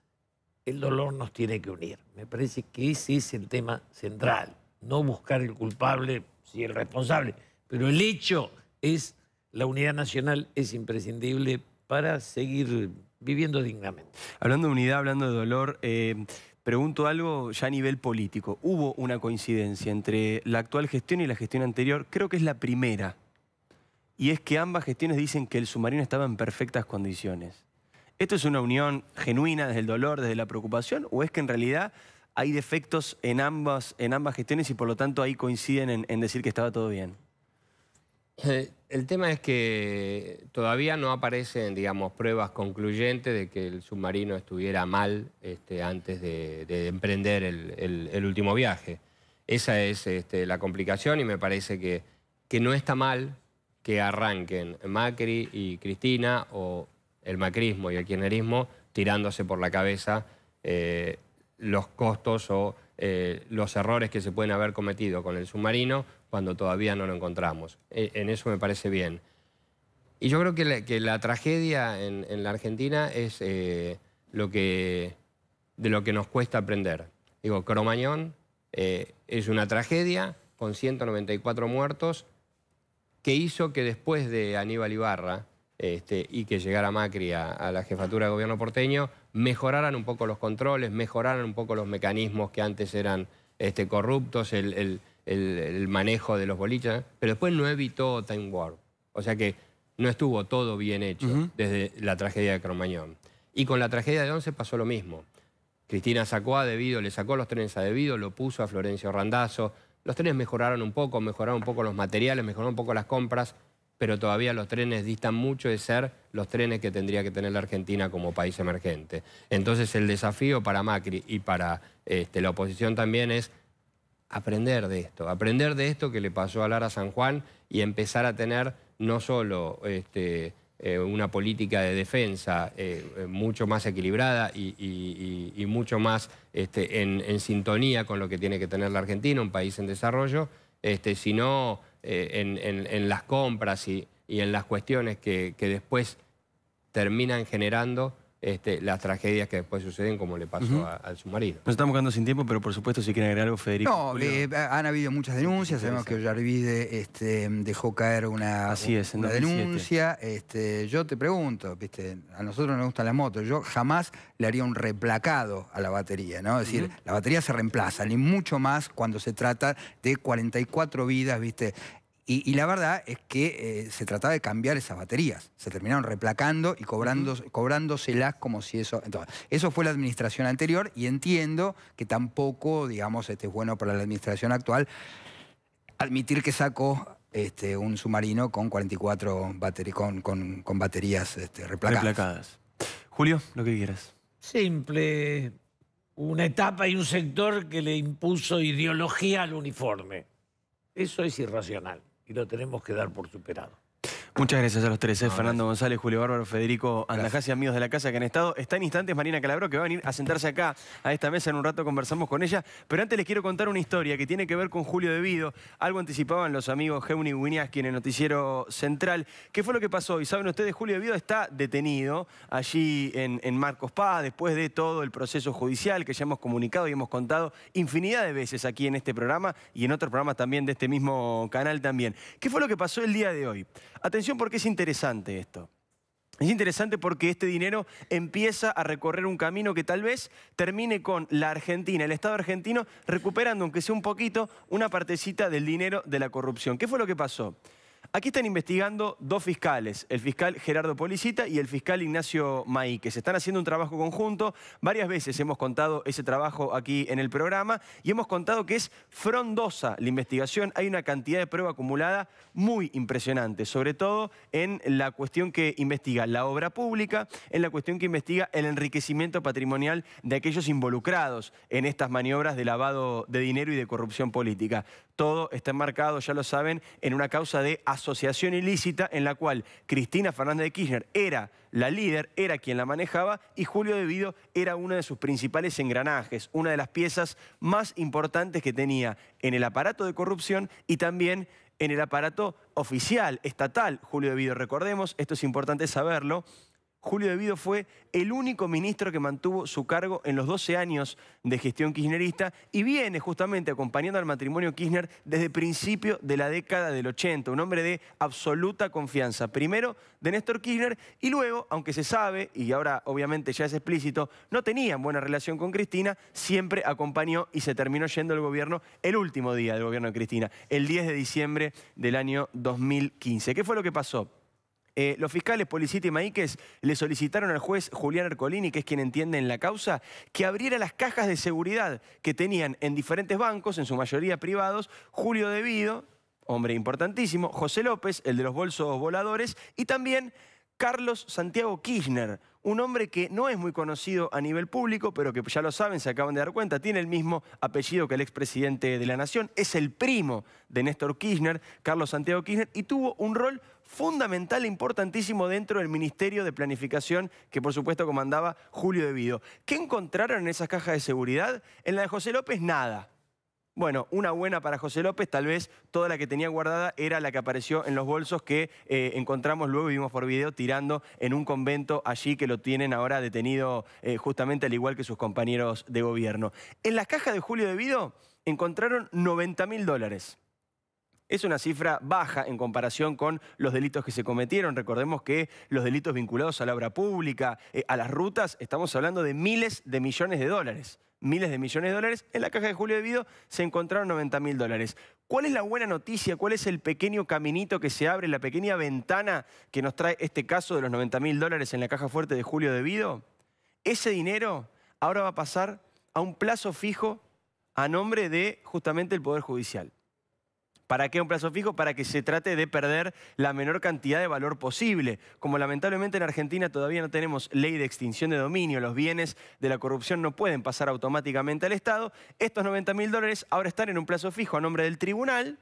el dolor nos tiene que unir. Me parece que ese es el tema central. No buscar el culpable, sí el responsable. Pero el hecho es, la unidad nacional es imprescindible para seguir viviendo dignamente. Hablando de unidad, hablando de dolor, pregunto algo ya a nivel político. ¿Hubo una coincidencia entre la actual gestión y la gestión anterior? Creo que es la primera. Y es que ambas gestiones dicen que el submarino estaba en perfectas condiciones. ¿Esto es una unión genuina desde el dolor, desde la preocupación? ¿O es que en realidad hay defectos en ambas gestiones y por lo tanto ahí coinciden en decir que estaba todo bien? El tema es que todavía no aparecen, digamos, pruebas concluyentes de que el submarino estuviera mal antes de emprender el último viaje. Esa es la complicación y me parece que no está mal que arranquen Macri y Cristina o el macrismo y el kirchnerismo tirándose por la cabeza los costos o los errores que se pueden haber cometido con el submarino cuando todavía no lo encontramos. En eso me parece bien. Y yo creo que la tragedia en la Argentina es de lo que nos cuesta aprender. Digo, Cromañón es una tragedia con 194 muertos que hizo que después de Aníbal Ibarra y que llegara Macri a la jefatura de gobierno porteño, mejoraran un poco los controles, mejoraran un poco los mecanismos que antes eran corruptos, el manejo de los boliches, pero después no evitó Time Warp. O sea que no estuvo todo bien hecho desde la tragedia de Cromañón. Y con la tragedia de Once pasó lo mismo. Cristina sacó a Devido, le sacó los trenes a Devido, lo puso a Florencio Randazzo. Los trenes mejoraron un poco los materiales, mejoraron un poco las compras, pero todavía los trenes distan mucho de ser los trenes que tendría que tener la Argentina como país emergente. Entonces el desafío para Macri y para la oposición también es aprender de esto que le pasó a Lara San Juan y empezar a tener no solo una política de defensa mucho más equilibrada y mucho más en sintonía con lo que tiene que tener la Argentina, un país en desarrollo, sino en las compras y en las cuestiones que después terminan generando las tragedias que después suceden, como le pasó al submarino. Nos estamos quedando sin tiempo, pero por supuesto, si quieren agregar algo, Federico. No, han habido muchas denuncias. Sabemos que Ollarvide dejó caer una denuncia. Yo te pregunto, a nosotros nos gustan las motos. Yo jamás le haría un replacado a la batería, ¿no? Es decir, la batería se reemplaza, ni mucho más cuando se trata de 44 vidas, ¿viste? Y la verdad es que se trataba de cambiar esas baterías. Se terminaron replacando y cobrándoselas como si eso... Entonces, eso fue la administración anterior y entiendo que tampoco, digamos, es bueno para la administración actual admitir que sacó un submarino con 44 con baterías replacadas. Julio, lo que quieras. Simple. Una etapa y un sector que le impuso ideología al uniforme. Eso es irracional. Y lo tenemos que dar por superado. Muchas gracias a los tres, Fernando González, Julio Bárbaro, Federico Andajás y amigos de la casa que han estado. Está en instantes Marina Calabró, que va a venir a sentarse acá a esta mesa. En un rato conversamos con ella. Pero antes les quiero contar una historia que tiene que ver con Julio Devido. Algo anticipaban los amigos Heuni Winiaski en el noticiero central. ¿Qué fue lo que pasó? Y saben ustedes, Julio Devido está detenido allí en Marcos Paz después de todo el proceso judicial que ya hemos comunicado y hemos contado infinidad de veces aquí en este programa y en otros programas también de este mismo canal también. ¿Qué fue lo que pasó el día de hoy? Atención porque es interesante esto. Es interesante porque este dinero empieza a recorrer un camino que tal vez termine con la Argentina, el Estado argentino, recuperando, aunque sea un poquito, una partecita del dinero de la corrupción. ¿Qué fue lo que pasó? Aquí están investigando dos fiscales, el fiscal Gerardo Policita y el fiscal Ignacio Maíquez. Están haciendo un trabajo conjunto. Varias veces hemos contado ese trabajo aquí en el programa y hemos contado que es frondosa la investigación. Hay una cantidad de prueba acumulada muy impresionante, sobre todo en la cuestión que investiga la obra pública, en la cuestión que investiga el enriquecimiento patrimonial de aquellos involucrados en estas maniobras de lavado de dinero y de corrupción política. Todo está enmarcado, ya lo saben, en una causa de asociación ilícita en la cual Cristina Fernández de Kirchner era la líder, era quien la manejaba y Julio Devido era uno de sus principales engranajes, una de las piezas más importantes que tenía en el aparato de corrupción y también en el aparato oficial, estatal. Julio Devido, recordemos, esto es importante saberlo, Julio Devido fue el único ministro que mantuvo su cargo en los 12 años de gestión kirchnerista y viene justamente acompañando al matrimonio Kirchner desde principio de la década del 80. Un hombre de absoluta confianza. Primero de Néstor Kirchner y luego, aunque se sabe, y ahora obviamente ya es explícito, no tenían buena relación con Cristina, siempre acompañó y se terminó yendo el gobierno el último día del gobierno de Cristina, el 10 de diciembre del año 2015. ¿Qué fue lo que pasó? Los fiscales Policita y Maíquez le solicitaron al juez Julián Ercolini, que es quien entiende en la causa, que abriera las cajas de seguridad que tenían en diferentes bancos, en su mayoría privados, Julio Devido, hombre importantísimo, José López, el de los bolsos voladores, y también Carlos Santiago Kirchner, un hombre que no es muy conocido a nivel público, pero que ya lo saben, se acaban de dar cuenta, tiene el mismo apellido que el expresidente de la Nación, es el primo de Néstor Kirchner, Carlos Santiago Kirchner, y tuvo un rol fundamental e importantísimo dentro del Ministerio de Planificación que por supuesto comandaba Julio De Vido. ¿Qué encontraron en esas cajas de seguridad? En la de José López, nada. Bueno, una buena para José López, tal vez toda la que tenía guardada era la que apareció en los bolsos que encontramos luego y vimos por video tirando en un convento allí que lo tienen ahora detenido justamente al igual que sus compañeros de gobierno. En las cajas de Julio De Vido encontraron $90.000. Es una cifra baja en comparación con los delitos que se cometieron. Recordemos que los delitos vinculados a la obra pública, a las rutas, estamos hablando de miles de millones de dólares. Miles de millones de dólares. En la caja de Julio De Vido se encontraron $90.000. ¿Cuál es la buena noticia? ¿Cuál es el pequeño caminito que se abre, la pequeña ventana que nos trae este caso de los $90.000 en la caja fuerte de Julio De Vido? Ese dinero ahora va a pasar a un plazo fijo a nombre de justamente el Poder Judicial. ¿Para qué un plazo fijo? Para que se trate de perder la menor cantidad de valor posible. Como lamentablemente en Argentina todavía no tenemos ley de extinción de dominio, los bienes de la corrupción no pueden pasar automáticamente al Estado, estos $90.000 ahora están en un plazo fijo a nombre del tribunal.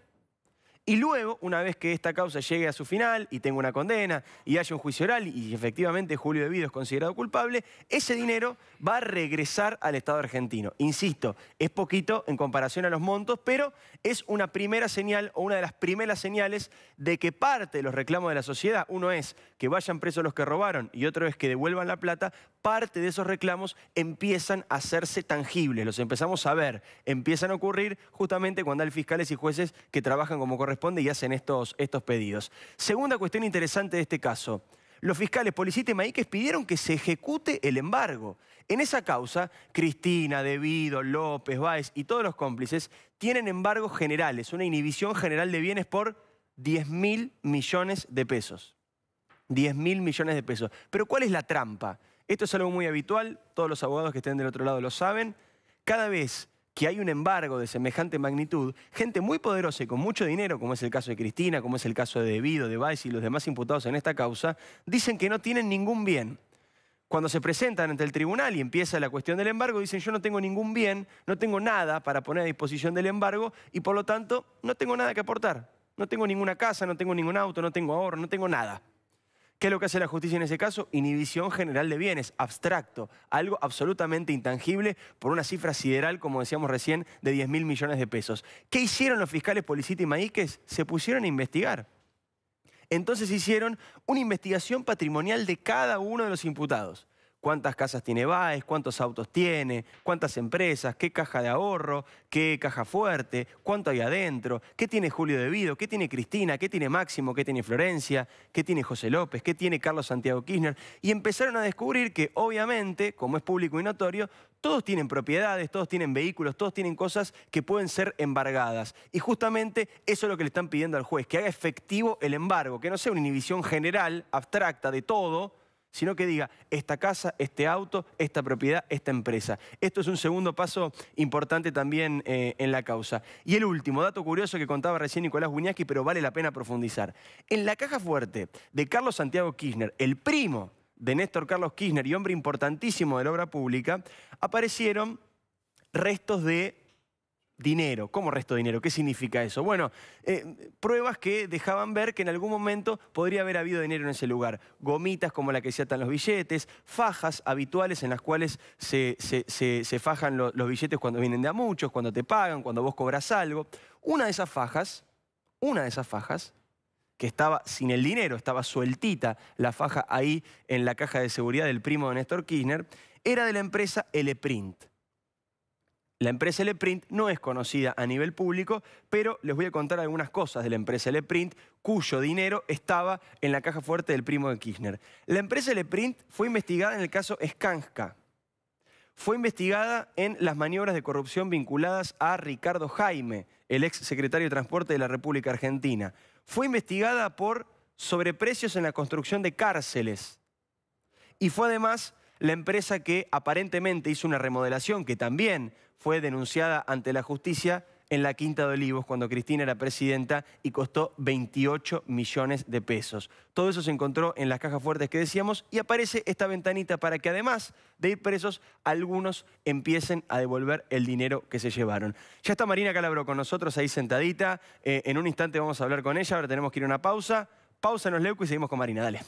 Y luego, una vez que esta causa llegue a su final y tenga una condena y haya un juicio oral y efectivamente Julio De Vido es considerado culpable, ese dinero va a regresar al Estado argentino. Insisto, es poquito en comparación a los montos, pero es una primera señal o una de las primeras señales de que parte de los reclamos de la sociedad, uno es que vayan presos los que robaron y otro es que devuelvan la plata, parte de esos reclamos empiezan a hacerse tangibles, los empezamos a ver, empiezan a ocurrir justamente cuando hay fiscales y jueces que trabajan como corresponde y hacen estos pedidos. Segunda cuestión interesante de este caso. Los fiscales Policita y Maíquez pidieron que se ejecute el embargo. En esa causa, Cristina, De Vido, López, Báez y todos los cómplices tienen embargos generales, una inhibición general de bienes por 10.000 millones de pesos. 10.000 millones de pesos. Pero ¿cuál es la trampa? Esto es algo muy habitual, todos los abogados que estén del otro lado lo saben. Cada vez que hay un embargo de semejante magnitud, gente muy poderosa y con mucho dinero, como es el caso de Cristina, como es el caso de De Vido, de Báez y los demás imputados en esta causa, dicen que no tienen ningún bien. Cuando se presentan ante el tribunal y empieza la cuestión del embargo, dicen yo no tengo ningún bien, no tengo nada para poner a disposición del embargo y por lo tanto no tengo nada que aportar. No tengo ninguna casa, no tengo ningún auto, no tengo ahorro, no tengo nada. ¿Qué es lo que hace la justicia en ese caso? Inhibición general de bienes, abstracto, algo absolutamente intangible por una cifra sideral, como decíamos recién, de 10.000 millones de pesos. ¿Qué hicieron los fiscales Policita y Maíquez? Se pusieron a investigar. Entonces hicieron una investigación patrimonial de cada uno de los imputados. ¿Cuántas casas tiene Báez? ¿Cuántos autos tiene? ¿Cuántas empresas? ¿Qué caja de ahorro? ¿Qué caja fuerte? ¿Cuánto hay adentro? ¿Qué tiene Julio De Vido? ¿Qué tiene Cristina? ¿Qué tiene Máximo? ¿Qué tiene Florencia? ¿Qué tiene José López? ¿Qué tiene Carlos Santiago Kirchner? Y empezaron a descubrir que, obviamente, como es público y notorio, todos tienen propiedades, todos tienen vehículos, todos tienen cosas que pueden ser embargadas. Y justamente eso es lo que le están pidiendo al juez, que haga efectivo el embargo, que no sea una inhibición general, abstracta de todo, sino que diga esta casa, este auto, esta propiedad, esta empresa. Esto es un segundo paso importante también en la causa. Y el último, dato curioso que contaba recién Nicolás Wiñaski, pero vale la pena profundizar. En la caja fuerte de Carlos Santiago Kirchner, el primo de Néstor Carlos Kirchner y hombre importantísimo de la obra pública, aparecieron restos de dinero. ¿Cómo resto de dinero? ¿Qué significa eso? Bueno, pruebas que dejaban ver que en algún momento podría haber habido dinero en ese lugar. Gomitas como la que se atan los billetes, fajas habituales en las cuales se fajan los billetes cuando vienen de a muchos, cuando te pagan, cuando vos cobras algo. Una de esas fajas, que estaba sin el dinero, estaba sueltita la faja ahí en la caja de seguridad del primo de Néstor Kirchner, era de la empresa Eleprint. La empresa Eleprint no es conocida a nivel público, pero les voy a contar algunas cosas de la empresa Eleprint, cuyo dinero estaba en la caja fuerte del primo de Kirchner. La empresa Eleprint fue investigada en el caso Skanska. Fue investigada en las maniobras de corrupción vinculadas a Ricardo Jaime, el ex secretario de Transporte de la República Argentina. Fue investigada por sobreprecios en la construcción de cárceles. Y fue además la empresa que aparentemente hizo una remodelación que también fue denunciada ante la justicia en la Quinta de Olivos cuando Cristina era presidenta y costó 28 millones de pesos. Todo eso se encontró en las cajas fuertes que decíamos y aparece esta ventanita para que además de ir presos, algunos empiecen a devolver el dinero que se llevaron. Ya está Marina Calabro con nosotros ahí sentadita. En un instante vamos a hablar con ella, ahora tenemos que ir a una pausa. Pausa en los Leuco y seguimos con Marina, dale.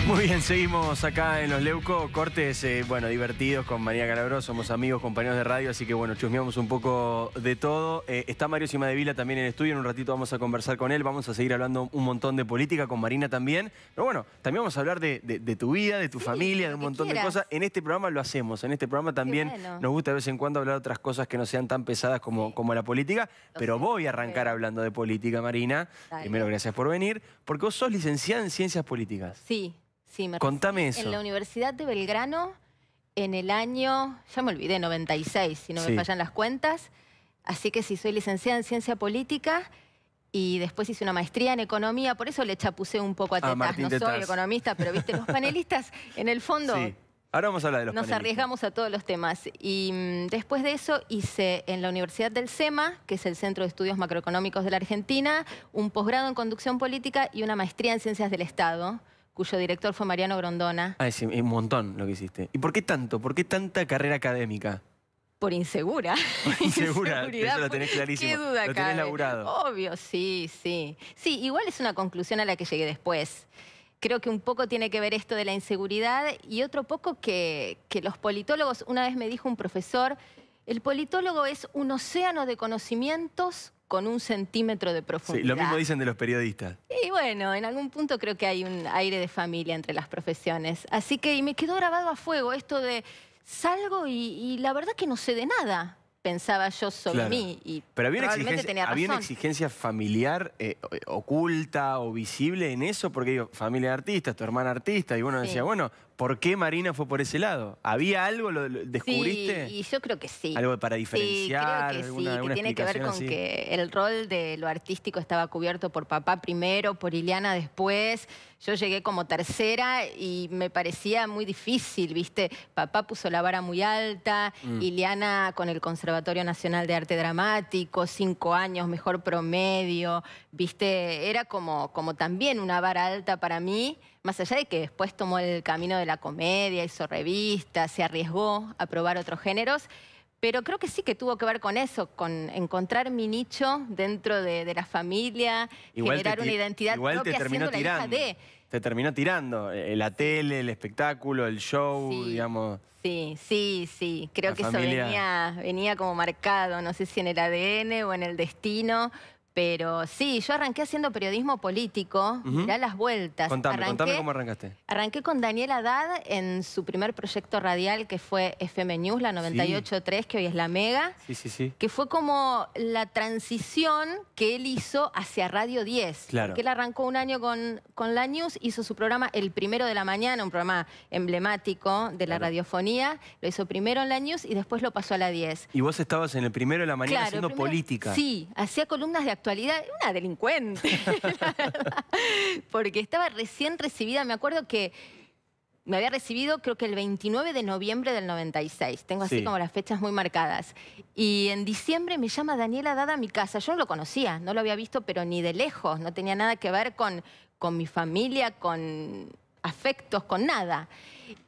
Muy bien, seguimos acá en Los Leuco, cortes, bueno, divertidos con Marina Calabro, somos amigos, compañeros de radio, así que bueno, chusmeamos un poco de todo. Está Mario Cimadevila también en el estudio, en un ratito vamos a conversar con él, vamos a seguir hablando un montón de política, con Marina también. Pero bueno, también vamos a hablar de tu vida, de tu familia, de un montón de cosas. En este programa lo hacemos, en este programa también nos gusta de vez en cuando hablar de otras cosas que no sean tan pesadas como la política, pero voy a arrancar hablando de política, Marina. Dale. Primero, gracias por venir, porque vos sos licenciada en Ciencias Políticas. Sí. Sí, contame eso. En la Universidad de Belgrano, en el año, ya me olvidé, 96, si no me fallan las cuentas. Así que sí, soy licenciada en Ciencia Política y después hice una maestría en Economía. Por eso le chapucé un poco a Tetaz. No soy economista, pero viste, los panelistas, en el fondo... Sí. Ahora vamos a hablar de los panelistas. Nos arriesgamos a todos los temas. Y después de eso hice en la Universidad del SEMA, que es el Centro de Estudios Macroeconómicos de la Argentina, un posgrado en Conducción Política y una maestría en Ciencias del Estado, cuyo director fue Mariano Grondona. Ah, sí, un montón lo que hiciste. ¿Y por qué tanto? ¿Por qué tanta carrera académica? Por insegura. Insegura, eso lo tenés clarísimo. ¿Qué duda lo tenés laburado. Obvio, sí, sí. Sí, igual es una conclusión a la que llegué después. Creo que un poco tiene que ver esto de la inseguridad y otro poco que los politólogos, una vez me dijo un profesor, el politólogo es un océano de conocimientos con 1 centímetro de profundidad. Sí, lo mismo dicen de los periodistas. Y bueno, en algún punto creo que hay un aire de familia entre las profesiones. Así que y me quedó grabado a fuego esto de salgo y la verdad que no sé de nada, pensaba yo sobre mí. Y pero había una exigencia familiar oculta o visible en eso, porque digo, familia de artistas, tu hermana artista, y uno decía, bueno, ¿por qué Marina fue por ese lado? ¿Había algo? ¿Lo descubriste? Sí, y yo creo que sí. ¿Algo para diferenciar? Sí, creo que sí, que tiene que ver con que el rol de lo artístico estaba cubierto por papá primero, por Ileana después. Yo llegué como tercera y me parecía muy difícil, ¿viste? Papá puso la vara muy alta, Ileana con el Conservatorio Nacional de Arte Dramático, 5 años, mejor promedio, ¿viste? Era como también una vara alta para mí. Más allá de que después tomó el camino de la comedia, hizo revistas, se arriesgó a probar otros géneros, pero creo que sí que tuvo que ver con eso, con encontrar mi nicho dentro de la familia, generar una identidad propia siendo la hija de... Te terminó tirando la tele, el espectáculo, el show, digamos... Sí, sí, sí. Creo que familia... eso venía como marcado, no sé si en el ADN o en el destino. Pero sí, yo arranqué haciendo periodismo político, mirá las vueltas. Contame cómo arrancaste. Arranqué con Daniel Haddad en su primer proyecto radial, que fue FM News, la 98.3, que hoy es la Mega. Sí. Que fue como la transición que él hizo hacia Radio 10. Claro. Porque él arrancó un año con la News, hizo su programa El Primero de la Mañana, un programa emblemático de la radiofonía. Lo hizo primero en la News y después lo pasó a la 10. ¿Y vos estabas en El Primero de la Mañana haciendo política? Sí, hacía columnas de actualidad, una delincuente, la verdad, porque estaba recién recibida, me acuerdo que me había recibido creo que el 29 de noviembre del 96, tengo así como las fechas muy marcadas, y en diciembre me llama Daniel Haddad a mi casa, yo no lo conocía, no lo había visto pero ni de lejos, no tenía nada que ver con mi familia, con afectos, con nada.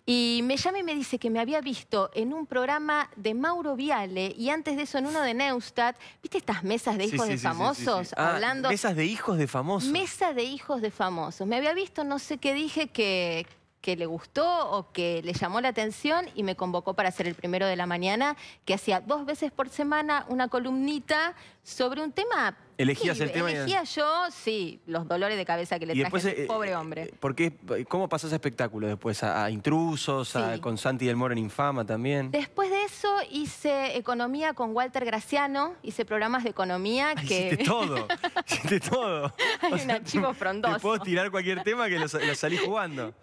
Y me llama y me dice que me había visto en un programa de Mauro Viale y antes de eso en uno de Neustadt. ¿Viste estas mesas de hijos de famosos? Hablando... mesas de hijos de famosos. Mesa de hijos de famosos. Me había visto, no sé qué dije, que le gustó o que le llamó la atención y me convocó para hacer El Primero de la Mañana, que hacía 2 veces por semana una columnita sobre un tema ¿Elegías Sí, el tema? elegía yo, sí, los dolores de cabeza que le Y traje después, a ese pobre hombre. ¿Cómo pasás a espectáculo después? ¿A Intrusos? Sí. ¿Con Santi del Moro en Infama también? Después de eso hice economía con Walter Graciano, hice programas de economía que... Hiciste todo, hiciste todo. Hay O un sea, archivo frondoso. Te puedo tirar cualquier tema que lo salís jugando.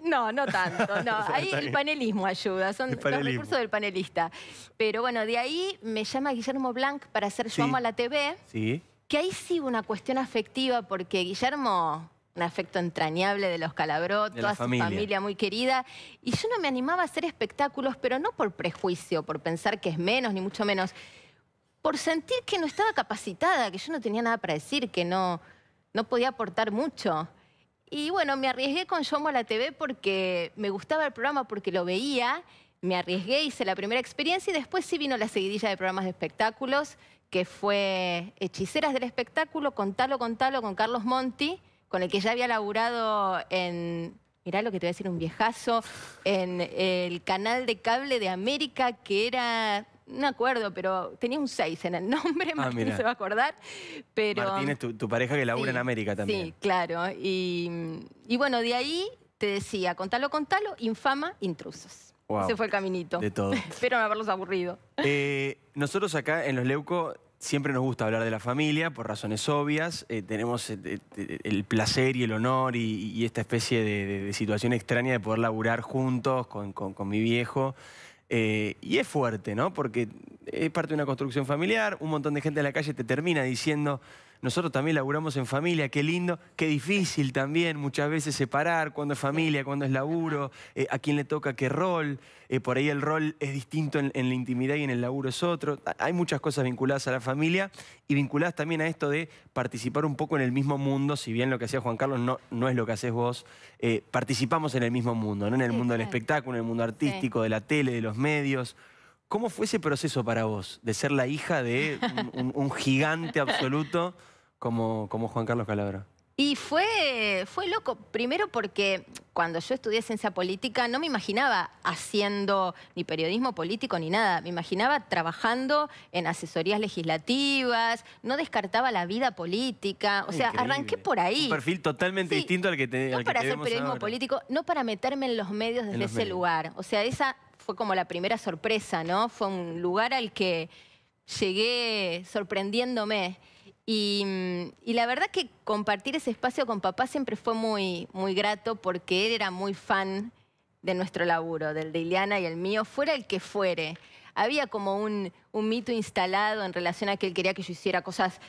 No, no tanto. No. Ahí Está el bien. panelismo ayuda, son El los panelismo. recursos del panelista. Pero bueno, de ahí me llama Guillermo Blanc para hacer Yo Sí. Amo a la TV, Sí. que ahí sí hubo una cuestión afectiva, porque Guillermo, un afecto entrañable de los Calabró, De la toda su familia. familia muy querida, y yo no me animaba a hacer espectáculos, pero no por prejuicio, por pensar que es menos, ni mucho menos, por sentir que no estaba capacitada, que yo no tenía nada para decir, que no podía aportar mucho. Y bueno, me arriesgué con Yo Amo a la TV porque me gustaba el programa, porque lo veía, me arriesgué, hice la primera experiencia y después sí vino la seguidilla de programas de espectáculos, que fue Hechiceras del Espectáculo, Contalo, con Carlos Monti, con el que ya había laburado en, mirá lo que te voy a decir, un viejazo, en el canal de cable de América, que era, no me acuerdo, pero tenía un 6 en el nombre, Martín mirá. se va a acordar. Pero, Martín es tu pareja que labura sí, en América también. Sí, claro. Y bueno, de ahí te decía, Contalo, Infama, Intrusos. Wow. Ese fue el caminito. De todo. Espero no haberlos aburrido. Nosotros acá en Los Leuco siempre nos gusta hablar de la familia por razones obvias. Tenemos el placer y el honor y esta especie de situación extraña de poder laburar juntos con mi viejo. Y es fuerte, ¿no? Porque es parte de una construcción familiar. Un montón de gente en la calle te termina diciendo: nosotros también laburamos en familia, qué lindo, qué difícil también muchas veces separar cuándo es familia, cuándo es laburo, a quién le toca qué rol. Por ahí el rol es distinto en la intimidad y en el laburo es otro. Hay muchas cosas vinculadas a la familia y vinculadas también a esto de participar un poco en el mismo mundo. Si bien lo que hacía Juan Carlos no es lo que haces vos, participamos en el mismo mundo, ¿no? En el Sí, mundo del claro. espectáculo, en el mundo artístico, de la tele, de los medios. ¿Cómo fue ese proceso para vos de ser la hija de un gigante absoluto como Juan Carlos Calabró? Y fue loco, primero porque cuando yo estudié ciencia política no me imaginaba haciendo ni periodismo político ni nada, me imaginaba trabajando en asesorías legislativas, no descartaba la vida política, o sea, Increíble. arranqué por ahí. Un perfil totalmente Sí, distinto al que No al que para te hacer vemos periodismo ahora. político, no para meterme en los medios desde los ese medios. lugar. O sea, esa fue como la primera sorpresa, ¿no? Fue un lugar al que llegué sorprendiéndome. Y la verdad que compartir ese espacio con papá siempre fue muy, muy grato porque él era muy fan de nuestro laburo, del de Ileana y el mío, fuera el que fuere. Había como un mito instalado en relación a que él quería que yo hiciera cosas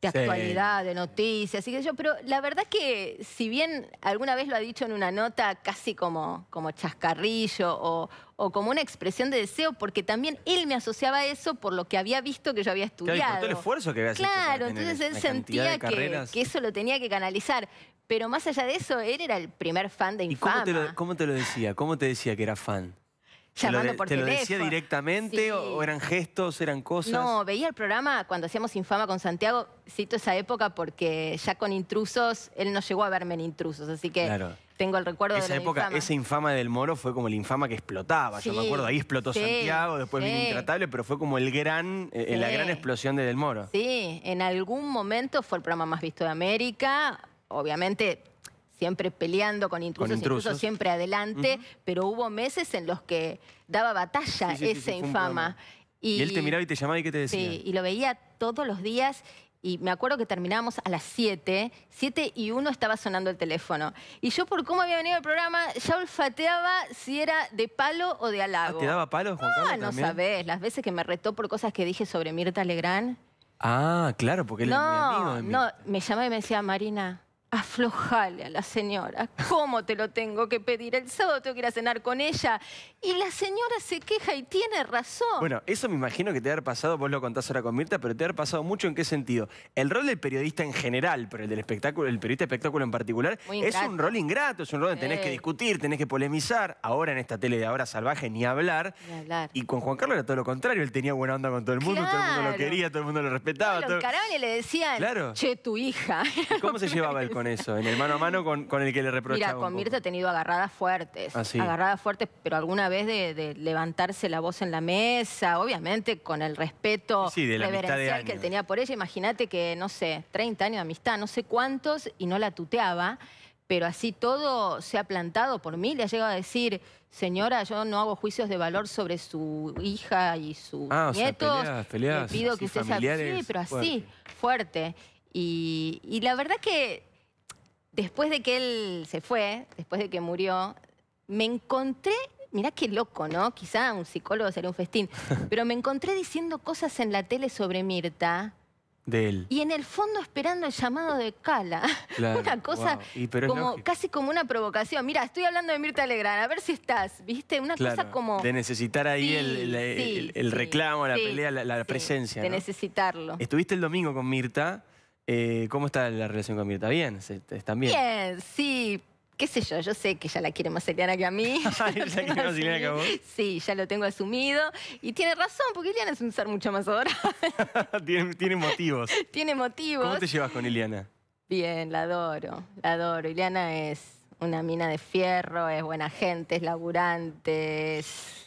de Sí. actualidad, de noticias, y qué sé yo, pero la verdad que si bien alguna vez lo ha dicho en una nota casi como chascarrillo o como una expresión de deseo, porque también él me asociaba a eso por lo que había visto que yo había Claro, y estudiado. por todo el esfuerzo que habías hecho para Claro, tener entonces él una cantidad de sentía carreras. que eso lo tenía que canalizar. Pero más allá de eso, él era el primer fan de ¿Y Infama. cómo te lo decía? ¿Cómo te decía que era fan? Llamando por ¿Te lo teléfono. decía directamente Sí. o eran gestos, eran cosas? No, veía el programa cuando hacíamos Infama con Santiago, cito esa época porque ya con Intrusos, él no llegó a verme en Intrusos, así que Claro. tengo el recuerdo de Esa lo de época, Infama. esa Infama del Moro fue como la Infama que explotaba. Yo me Sí, acuerdo, ahí explotó sí, Santiago, después vino sí. Intratable, pero fue como la gran explosión de Del Moro. Sí, en algún momento fue el programa más visto de América, obviamente siempre peleando con Intrusos, Intrusos. siempre adelante, pero hubo meses en los que daba batalla Sí, sí, sí, ese fue un Infama. programa. Y él te miraba y te llamaba y ¿qué te decía? Sí, y lo veía todos los días. Y me acuerdo que terminábamos a las 7 y 1 estaba sonando el teléfono. Y yo, por cómo había venido el programa, ya olfateaba si era de palo o de halago. ¿Te daba palos, Juan Carlos, No también? sabés, las veces que me retó por cosas que dije sobre Mirta Legrand. Ah, claro, porque él es mi amigo No, de mí. no, me llamaba y me decía, Marina, aflojale a la señora. ¿Cómo te lo tengo que pedir? El sábado tengo que ir a cenar con ella. Y la señora se queja y tiene razón. Bueno, eso me imagino que te debe haber pasado, vos lo contás ahora con Mirta, pero te debe haber pasado mucho. ¿En qué sentido? El rol del periodista en general, pero el del espectáculo, el periodista de espectáculo en particular, Muy es ingrato. un rol ingrato, es un rol donde tenés Sí. que discutir, tenés que polemizar. Ahora en esta tele de ahora salvaje, ni hablar. Ni hablar. Y con Juan Carlos era todo lo contrario, él tenía buena onda con todo el mundo, todo el mundo lo Claro. quería, todo el mundo lo respetaba. Lo todo- encaraban y le decían, Claro. che, tu hija. ¿Cómo se llevaba él con con eso? En el mano a mano con el que le reprochaba. Mira, con Mirta he tenido agarradas fuertes. ¿Ah, sí? Agarradas fuertes, pero alguna vez de levantarse la voz en la mesa, obviamente con el respeto Sí, de la amistad de reverencial que él años. tenía por ella. Imagínate que, no sé, 30 años de amistad, no sé cuántos, y no la tuteaba, pero así todo se ha plantado por mí. Le ha llegado a decir, señora, yo no hago juicios de valor sobre su hija y sus nietos. O sea, peleas Le pido así que usted sea... familiares, Sí, pero así, fuerte. fuerte. Y la verdad que después de que él se fue, después de que murió, me encontré, mirá qué loco, ¿no? Quizá un psicólogo sería un festín, pero me encontré diciendo cosas en la tele sobre Mirta De él. y en el fondo esperando el llamado de Cala. Claro, Una cosa wow. Y pero es lógico. casi como una provocación. Mira, estoy hablando de Mirta Legrand, a ver si estás, ¿viste? Una cosa Claro, como... de necesitar ahí Sí, el sí, reclamo, la sí, pelea, la sí, presencia. de ¿no? necesitarlo. Estuviste el domingo con Mirta. ¿Cómo está la relación con Mirta? ¿Bien? ¿Están bien? Bien, sí. ¿Qué sé yo? Yo sé que ella la quiere más Ileana que a mí. ¿Ella quiere más Ileana que a vos? Sí, ya lo tengo asumido. Y tiene razón, porque Ileana es un ser mucho más adorable. tiene motivos. Tiene motivos. ¿Cómo te llevas con Ileana? Bien, la adoro, la adoro. Ileana es una mina de fierro, es buena gente, es laburante, es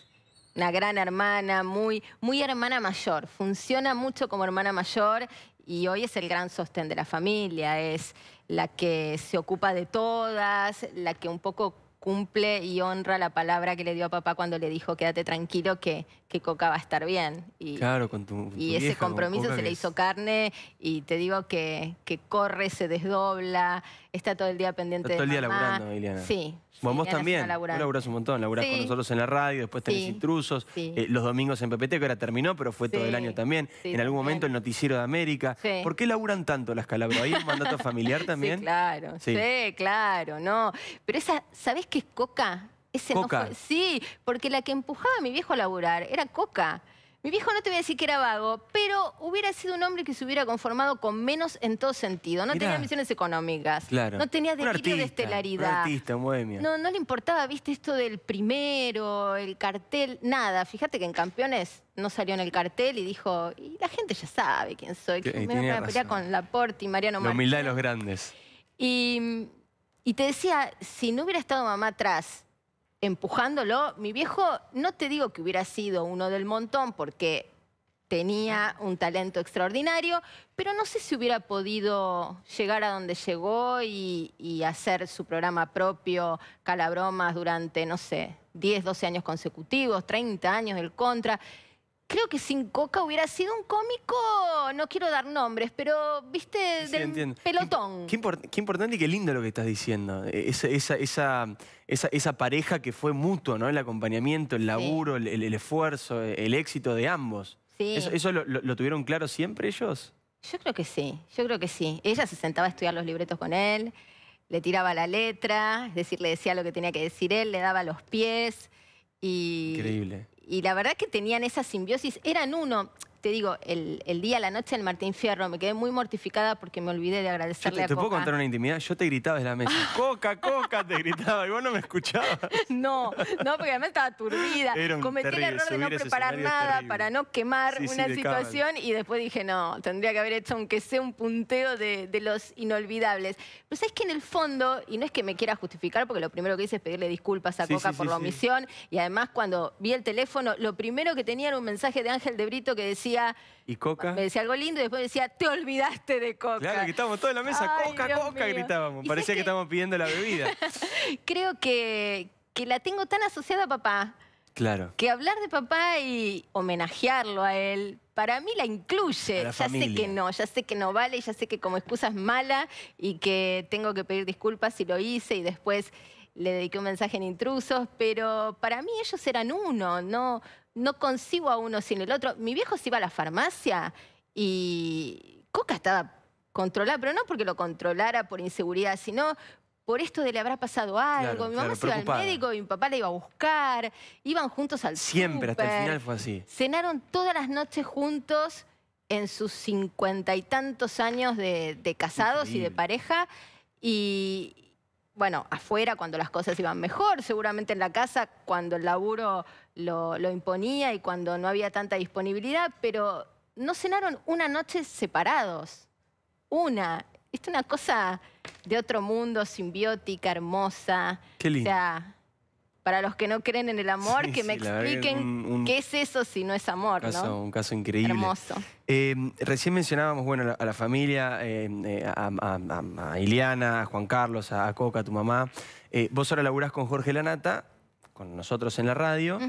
una gran hermana, muy hermana mayor. Funciona mucho como hermana mayor y hoy es el gran sostén de la familia. Es la que se ocupa de todas, la que un poco cumple y honra la palabra que le dio a papá cuando le dijo quédate tranquilo que Coca va a estar bien. Y, Claro, con tu y ese vieja, con compromiso Coca, se le que hizo es- carne y te digo que corre, se desdobla, está todo el día pendiente Está todo el día de mamá. laburando, Ileana. Sí. Bueno, vos Ileana es una también. Vos laburante. laburás un montón. Laburás Sí. con nosotros en la radio, después tenés Sí. Intrusos. Sí. Los domingos en PPT, que ahora terminó, pero fue todo Sí. el año también. Sí, en algún también. momento el Noticiero de América. Sí. ¿Por qué laburan tanto las Calabro? ¿Hay un mandato familiar también? Sí, claro, Sí. sí, claro, no. Pero esa, ¿sabés qué es Coca? Ese ¿Coca? No fue, sí, porque la que empujaba a mi viejo a laburar era Coca. Mi viejo no te voy a decir que era vago, pero hubiera sido un hombre que se hubiera conformado con menos en todo sentido. No Mirá. tenía ambiciones económicas. Claro. No tenía Un delirio de artista, estelaridad. Un artista, un bohemio. No le importaba, viste, esto del primero, el cartel, nada. Fíjate que en Campeones no salió en el cartel y dijo, y la gente ya sabe quién soy, que Sí, me voy tenía a pelear razón. con Laporte y Mariano La humildad de Martínez. los grandes. Y te decía, si no hubiera estado mamá atrás empujándolo, mi viejo, no te digo que hubiera sido uno del montón porque tenía un talento extraordinario, pero no sé si hubiera podido llegar a donde llegó y hacer su programa propio, Calabromas, durante, no sé, 10, 12 años consecutivos, 30 años del Contra. Creo que sin Coca hubiera sido un cómico, no quiero dar nombres, pero, viste, Sí, del entiendo. pelotón. Qué importante y qué lindo lo que estás diciendo. Esa pareja que fue mutuo, ¿no? El acompañamiento, el laburo, el esfuerzo, el éxito de ambos. Sí. ¿Eso lo tuvieron claro siempre ellos? Yo creo que sí, yo creo que sí. Ella se sentaba a estudiar los libretos con él, le tiraba la letra, es decir, le decía lo que tenía que decir él, le daba los pies y... Increíble. Y la verdad que tenían esa simbiosis, eran uno. Te digo, el día, la noche en Martín Fierro, me quedé muy mortificada porque me olvidé de Yo agradecerle te a puedo Coca. contar una intimidad. Yo te gritaba desde la mesa. ¡Coca, Coca! Te gritaba y vos no me escuchabas. No, porque además estaba aturdida. Era un Cometí terrible, el error de no subir ese preparar escenario es nada terrible. para no quemar Sí, sí, una de cábala. situación y después dije, no, tendría que haber hecho aunque sea un punteo de los inolvidables. Pero sabes que en el fondo, y no es que me quiera justificar, porque lo primero que hice es pedirle disculpas a Sí, Coca sí, por sí, la sí. omisión, y además cuando vi el teléfono, lo primero que tenía era un mensaje de Ángel de Brito que decía, ¿Y Coca? me decía algo lindo y después decía, te olvidaste de Coca. Claro, que estábamos todos en la mesa. Ay, ¡Coca, Dios Coca! mío. Gritábamos. ¿Y Parecía sabés que qué? estábamos pidiendo la bebida. Creo que la tengo tan asociada a papá, Claro. que hablar de papá y homenajearlo a él, para mí la incluye. A la Ya sé familia. ya sé que no vale, ya sé que como excusa es mala y que tengo que pedir disculpas si lo hice y después le dediqué un mensaje en Intrusos, pero para mí ellos eran uno, no concibo a uno sin el otro. Mi viejo se iba a la farmacia y Coca estaba controlada, pero no porque lo controlara por inseguridad, sino por esto de le habrá pasado algo. Claro, Mi mamá claro, se iba al preocupada. médico y mi papá la iba a buscar. Iban juntos al Siempre, hasta el súper. final fue así. Cenaron todas las noches juntos en sus 50 y tantos años de casados y de Increíble. pareja. Y bueno, afuera cuando las cosas iban mejor, seguramente en la casa cuando el laburo lo imponía y cuando no había tanta disponibilidad, pero no cenaron una noche separados. Una. viste, una cosa de otro mundo, simbiótica, hermosa. Qué lindo. O sea, para los que no creen en el amor, Sí, que me sí, la verdad que expliquen qué es eso si no es amor, ¿no? Un caso increíble. Hermoso. Recién mencionábamos, bueno, a la familia, a Iliana, a Juan Carlos, a Coca, a tu mamá. Vos ahora laburás con Jorge Lanata, con nosotros en la radio.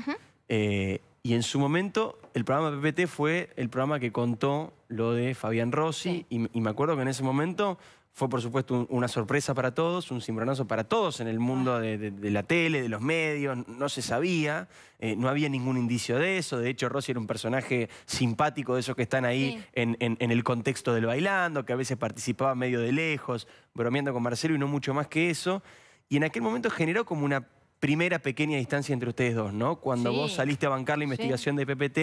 Y en su momento, el programa PPT fue el programa que contó lo de Fabián Rossi. Sí. Y me acuerdo que en ese momento fue, por supuesto, una sorpresa para todos, un cimbronazo para todos en el mundo de la tele, de los medios. No se sabía, no había ningún indicio de eso. De hecho, Rossi era un personaje simpático de esos que están ahí en el contexto del bailando, que a veces participaba medio de lejos, bromeando con Marcelo y no mucho más que eso. Y en aquel momento generó como una primera pequeña distancia entre ustedes dos, ¿no? Cuando vos saliste a bancar la investigación de PPT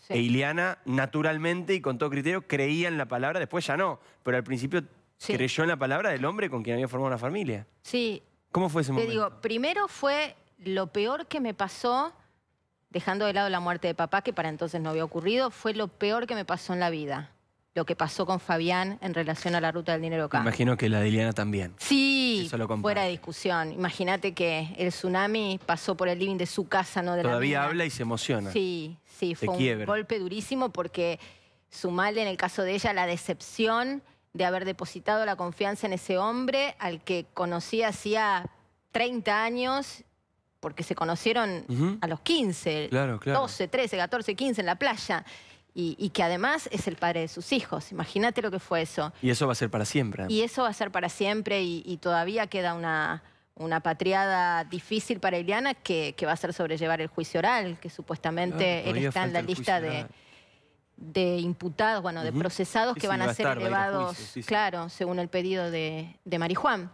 e Iliana, naturalmente y con todo criterio, creía en la palabra, después ya no, pero al principio creyó en la palabra del hombre con quien había formado una familia. Sí. ¿Cómo fue ese momento? Te digo, primero fue lo peor que me pasó, dejando de lado la muerte de papá, que para entonces no había ocurrido, fue lo peor que me pasó en la vida. Lo que pasó con Fabián en relación a la ruta del dinero acá. Me imagino que la de Iliana también. Sí, Eso lo comparte. fuera de discusión. Imagínate que el tsunami pasó por el living de su casa, no de la Todavía mía. habla y se emociona. Sí, sí, fue un golpe durísimo porque sumale en el caso de ella la decepción de haber depositado la confianza en ese hombre al que conocía hacía 30 años, porque se conocieron a los 15, Claro. 12, 13, 14, 15 en la playa. Y que además es el padre de sus hijos. Imagínate lo que fue eso. Y eso va a ser para siempre. Y eso va a ser para siempre y todavía queda una patriada difícil para Iliana que va a ser sobrellevar el juicio oral, que supuestamente él está en la lista de imputados, bueno, de procesados que van a ser elevados, claro, según el pedido de Marijuán.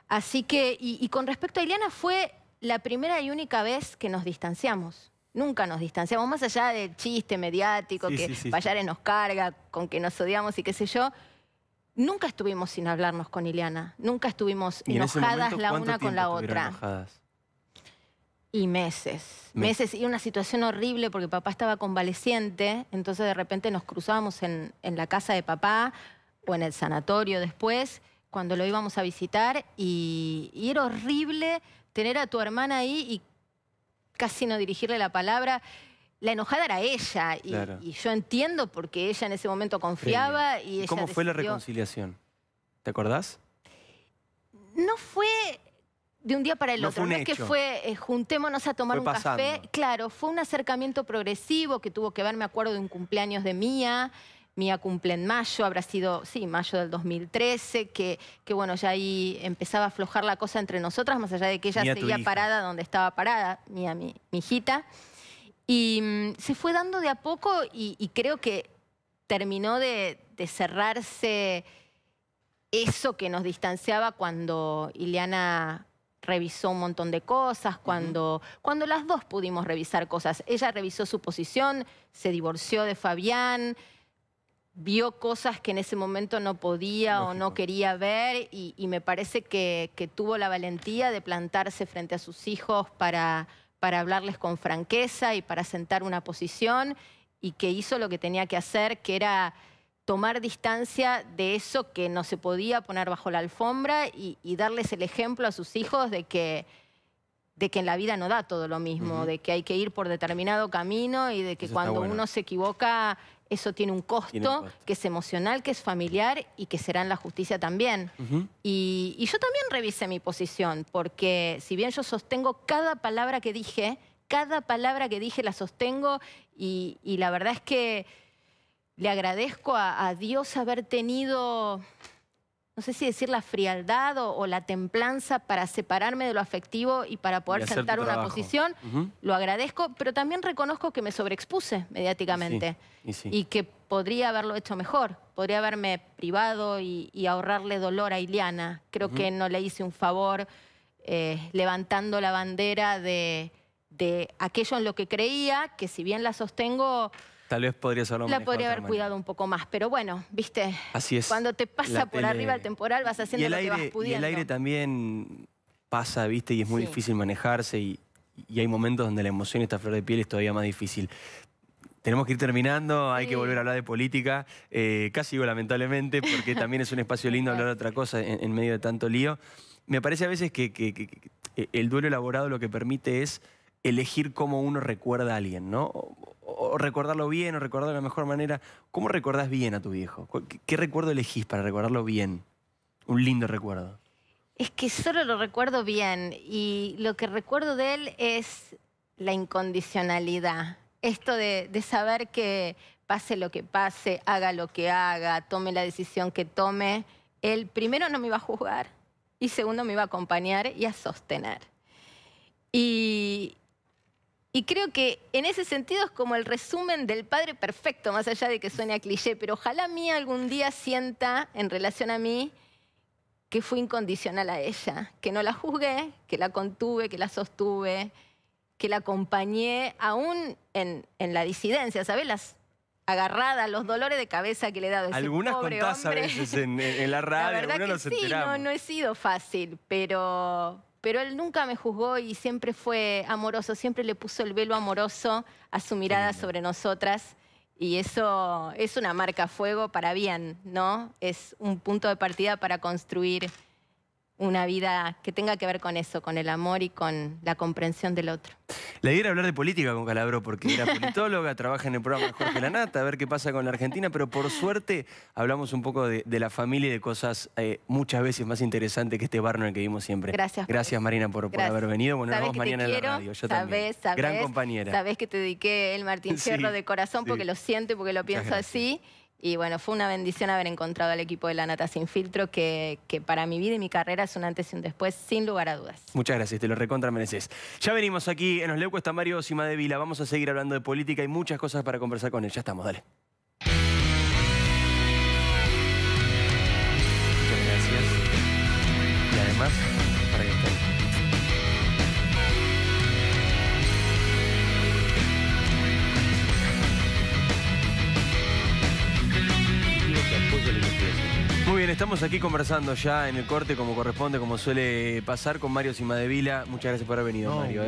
Así que, y con respecto a Iliana, fue la primera y única vez que nos distanciamos. Nunca nos distanciamos, más allá del chiste mediático, que Payares nos carga, con que nos odiamos y qué sé yo. Nunca estuvimos sin hablarnos con Iliana. Nunca estuvimos enojadas la una con la otra. Enojadas? Y meses. Y una situación horrible porque papá estaba convaleciente, entonces de repente nos cruzábamos en la casa de papá o en el sanatorio después, cuando lo íbamos a visitar, y era horrible tener a tu hermana ahí y casi no dirigirle la palabra. La enojada era ella, y yo entiendo porque ella en ese momento confiaba. Y ella ¿Cómo fue la reconciliación? ¿Te acordás? No fue de un día para el otro. Fue un no es que fue juntémonos a tomar un café. Claro, fue un acercamiento progresivo que tuvo que ver, me acuerdo, de un cumpleaños de Mía. Mía cumple en mayo, habrá sido, sí, mayo del 2013, que bueno, ya ahí empezaba a aflojar la cosa entre nosotras, más allá de que ella seguía parada donde estaba parada, Mía, mi hijita. Y se fue dando de a poco y creo que terminó de cerrarse eso que nos distanciaba cuando Iliana revisó un montón de cosas, cuando las dos pudimos revisar cosas. Ella revisó su posición, se divorció de Fabián, vio cosas que en ese momento no podía o no quería ver y me parece que tuvo la valentía de plantarse frente a sus hijos para hablarles con franqueza y para sentar una posición, y que hizo lo que tenía que hacer, que era tomar distancia de eso que no se podía poner bajo la alfombra y darles el ejemplo a sus hijos de que en la vida no da todo lo mismo, de que hay que ir por determinado camino y de que cuando uno se equivoca, eso tiene un costo que es emocional, que es familiar y que será en la justicia también. Y yo también revisé mi posición, porque si bien yo sostengo cada palabra que dije la sostengo, y la verdad es que le agradezco a Dios haber tenido, no sé si decir la frialdad o la templanza para separarme de lo afectivo y para poder sentar una posición. Lo agradezco, pero también reconozco que me sobreexpuse mediáticamente y que podría haberlo hecho mejor. Podría haberme privado y ahorrarle dolor a Iliana. Creo que no le hice un favor levantando la bandera de aquello en lo que creía, que si bien la sostengo, tal vez podrías haberlo la podría haber cuidado un poco más, pero bueno, viste, así es. Cuando te pasa por arriba el temporal vas haciendo lo que vas pudiendo. Y el aire también pasa, viste, y es muy difícil manejarse y hay momentos donde la emoción está a flor de piel, es todavía más difícil. Tenemos que ir terminando, hay que volver a hablar de política, casi digo lamentablemente, porque también es un espacio lindo hablar de otra cosa en medio de tanto lío. Me parece a veces que el duelo elaborado lo que permite es elegir cómo uno recuerda a alguien, ¿no? O recordarlo bien, o recordarlo de la mejor manera. ¿Cómo recordás bien a tu viejo? ¿Qué recuerdo elegís para recordarlo bien? Un lindo recuerdo. Es que solo lo recuerdo bien y lo que recuerdo de él es la incondicionalidad. Esto de saber que pase lo que pase, haga lo que haga, tome la decisión que tome, él primero no me iba a juzgar y segundo me iba a acompañar y a sostener. Y creo que en ese sentido es como el resumen del padre perfecto, más allá de que suene a cliché, pero ojalá a mí algún día sienta en relación a mí que fui incondicional a ella, que no la juzgué, que la contuve, que la sostuve, que la acompañé aún en la disidencia, ¿sabes? Las agarradas, los dolores de cabeza que le he dado a ese Algunas pobre contás hombre. a veces en la radio, La verdad algunas que nos sí, enteramos. no he sido fácil, pero él nunca me juzgó y siempre fue amoroso, siempre le puso el velo amoroso a su mirada sobre nosotras. Y eso es una marca a fuego para bien, ¿no? Es un punto de partida para construir una vida que tenga que ver con eso, con el amor y con la comprensión del otro. La idea era hablar de política con Calabró, porque era politóloga, trabaja en el programa de Jorge Lanata, a ver qué pasa con la Argentina, pero por suerte hablamos un poco de la familia y de cosas muchas veces más interesantes que este barrio en el que vivimos siempre. Gracias. Gracias, Marina, por haber venido. Bueno, nos vemos mañana en la radio. Yo también. Gran compañera. Sabés que te dediqué el Martín Fierro de corazón porque lo siento y porque lo pienso así. Y bueno, fue una bendición haber encontrado al equipo de Lanata Sin Filtro, que para mi vida y mi carrera es un antes y un después, sin lugar a dudas. Muchas gracias, te lo recontra mereces. Ya venimos aquí en Los Leucos, está Mario Cimadevila. Vamos a seguir hablando de política y muchas cosas para conversar con él. Ya estamos, dale. Muchas gracias. Y además, para que estén. Muy bien, estamos aquí conversando ya en el corte como corresponde, como suele pasar, con Mario Cimadevila. Muchas gracias por haber venido, Mario.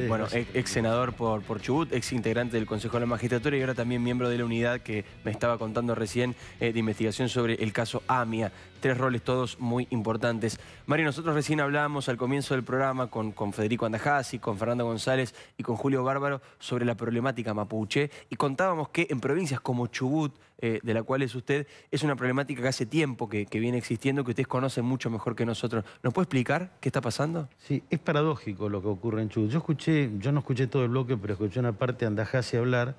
Bueno, ex senador por Chubut, ex integrante del Consejo de la Magistratura y ahora también miembro de la unidad que me estaba contando recién de investigación sobre el caso AMIA. 3 roles todos muy importantes. Mario, nosotros recién hablábamos al comienzo del programa con Federico Andajasi, con Fernando González y con Julio Bárbaro sobre la problemática mapuche y contábamos que en provincias como Chubut, de la cual es usted, es una problemática que hace tiempo que viene existiendo, que ustedes conocen mucho mejor que nosotros. ¿Nos puede explicar qué está pasando? Sí, es paradójico lo que ocurre en Chubut. Yo no escuché todo el bloque, pero escuché una parte de Andajasi hablar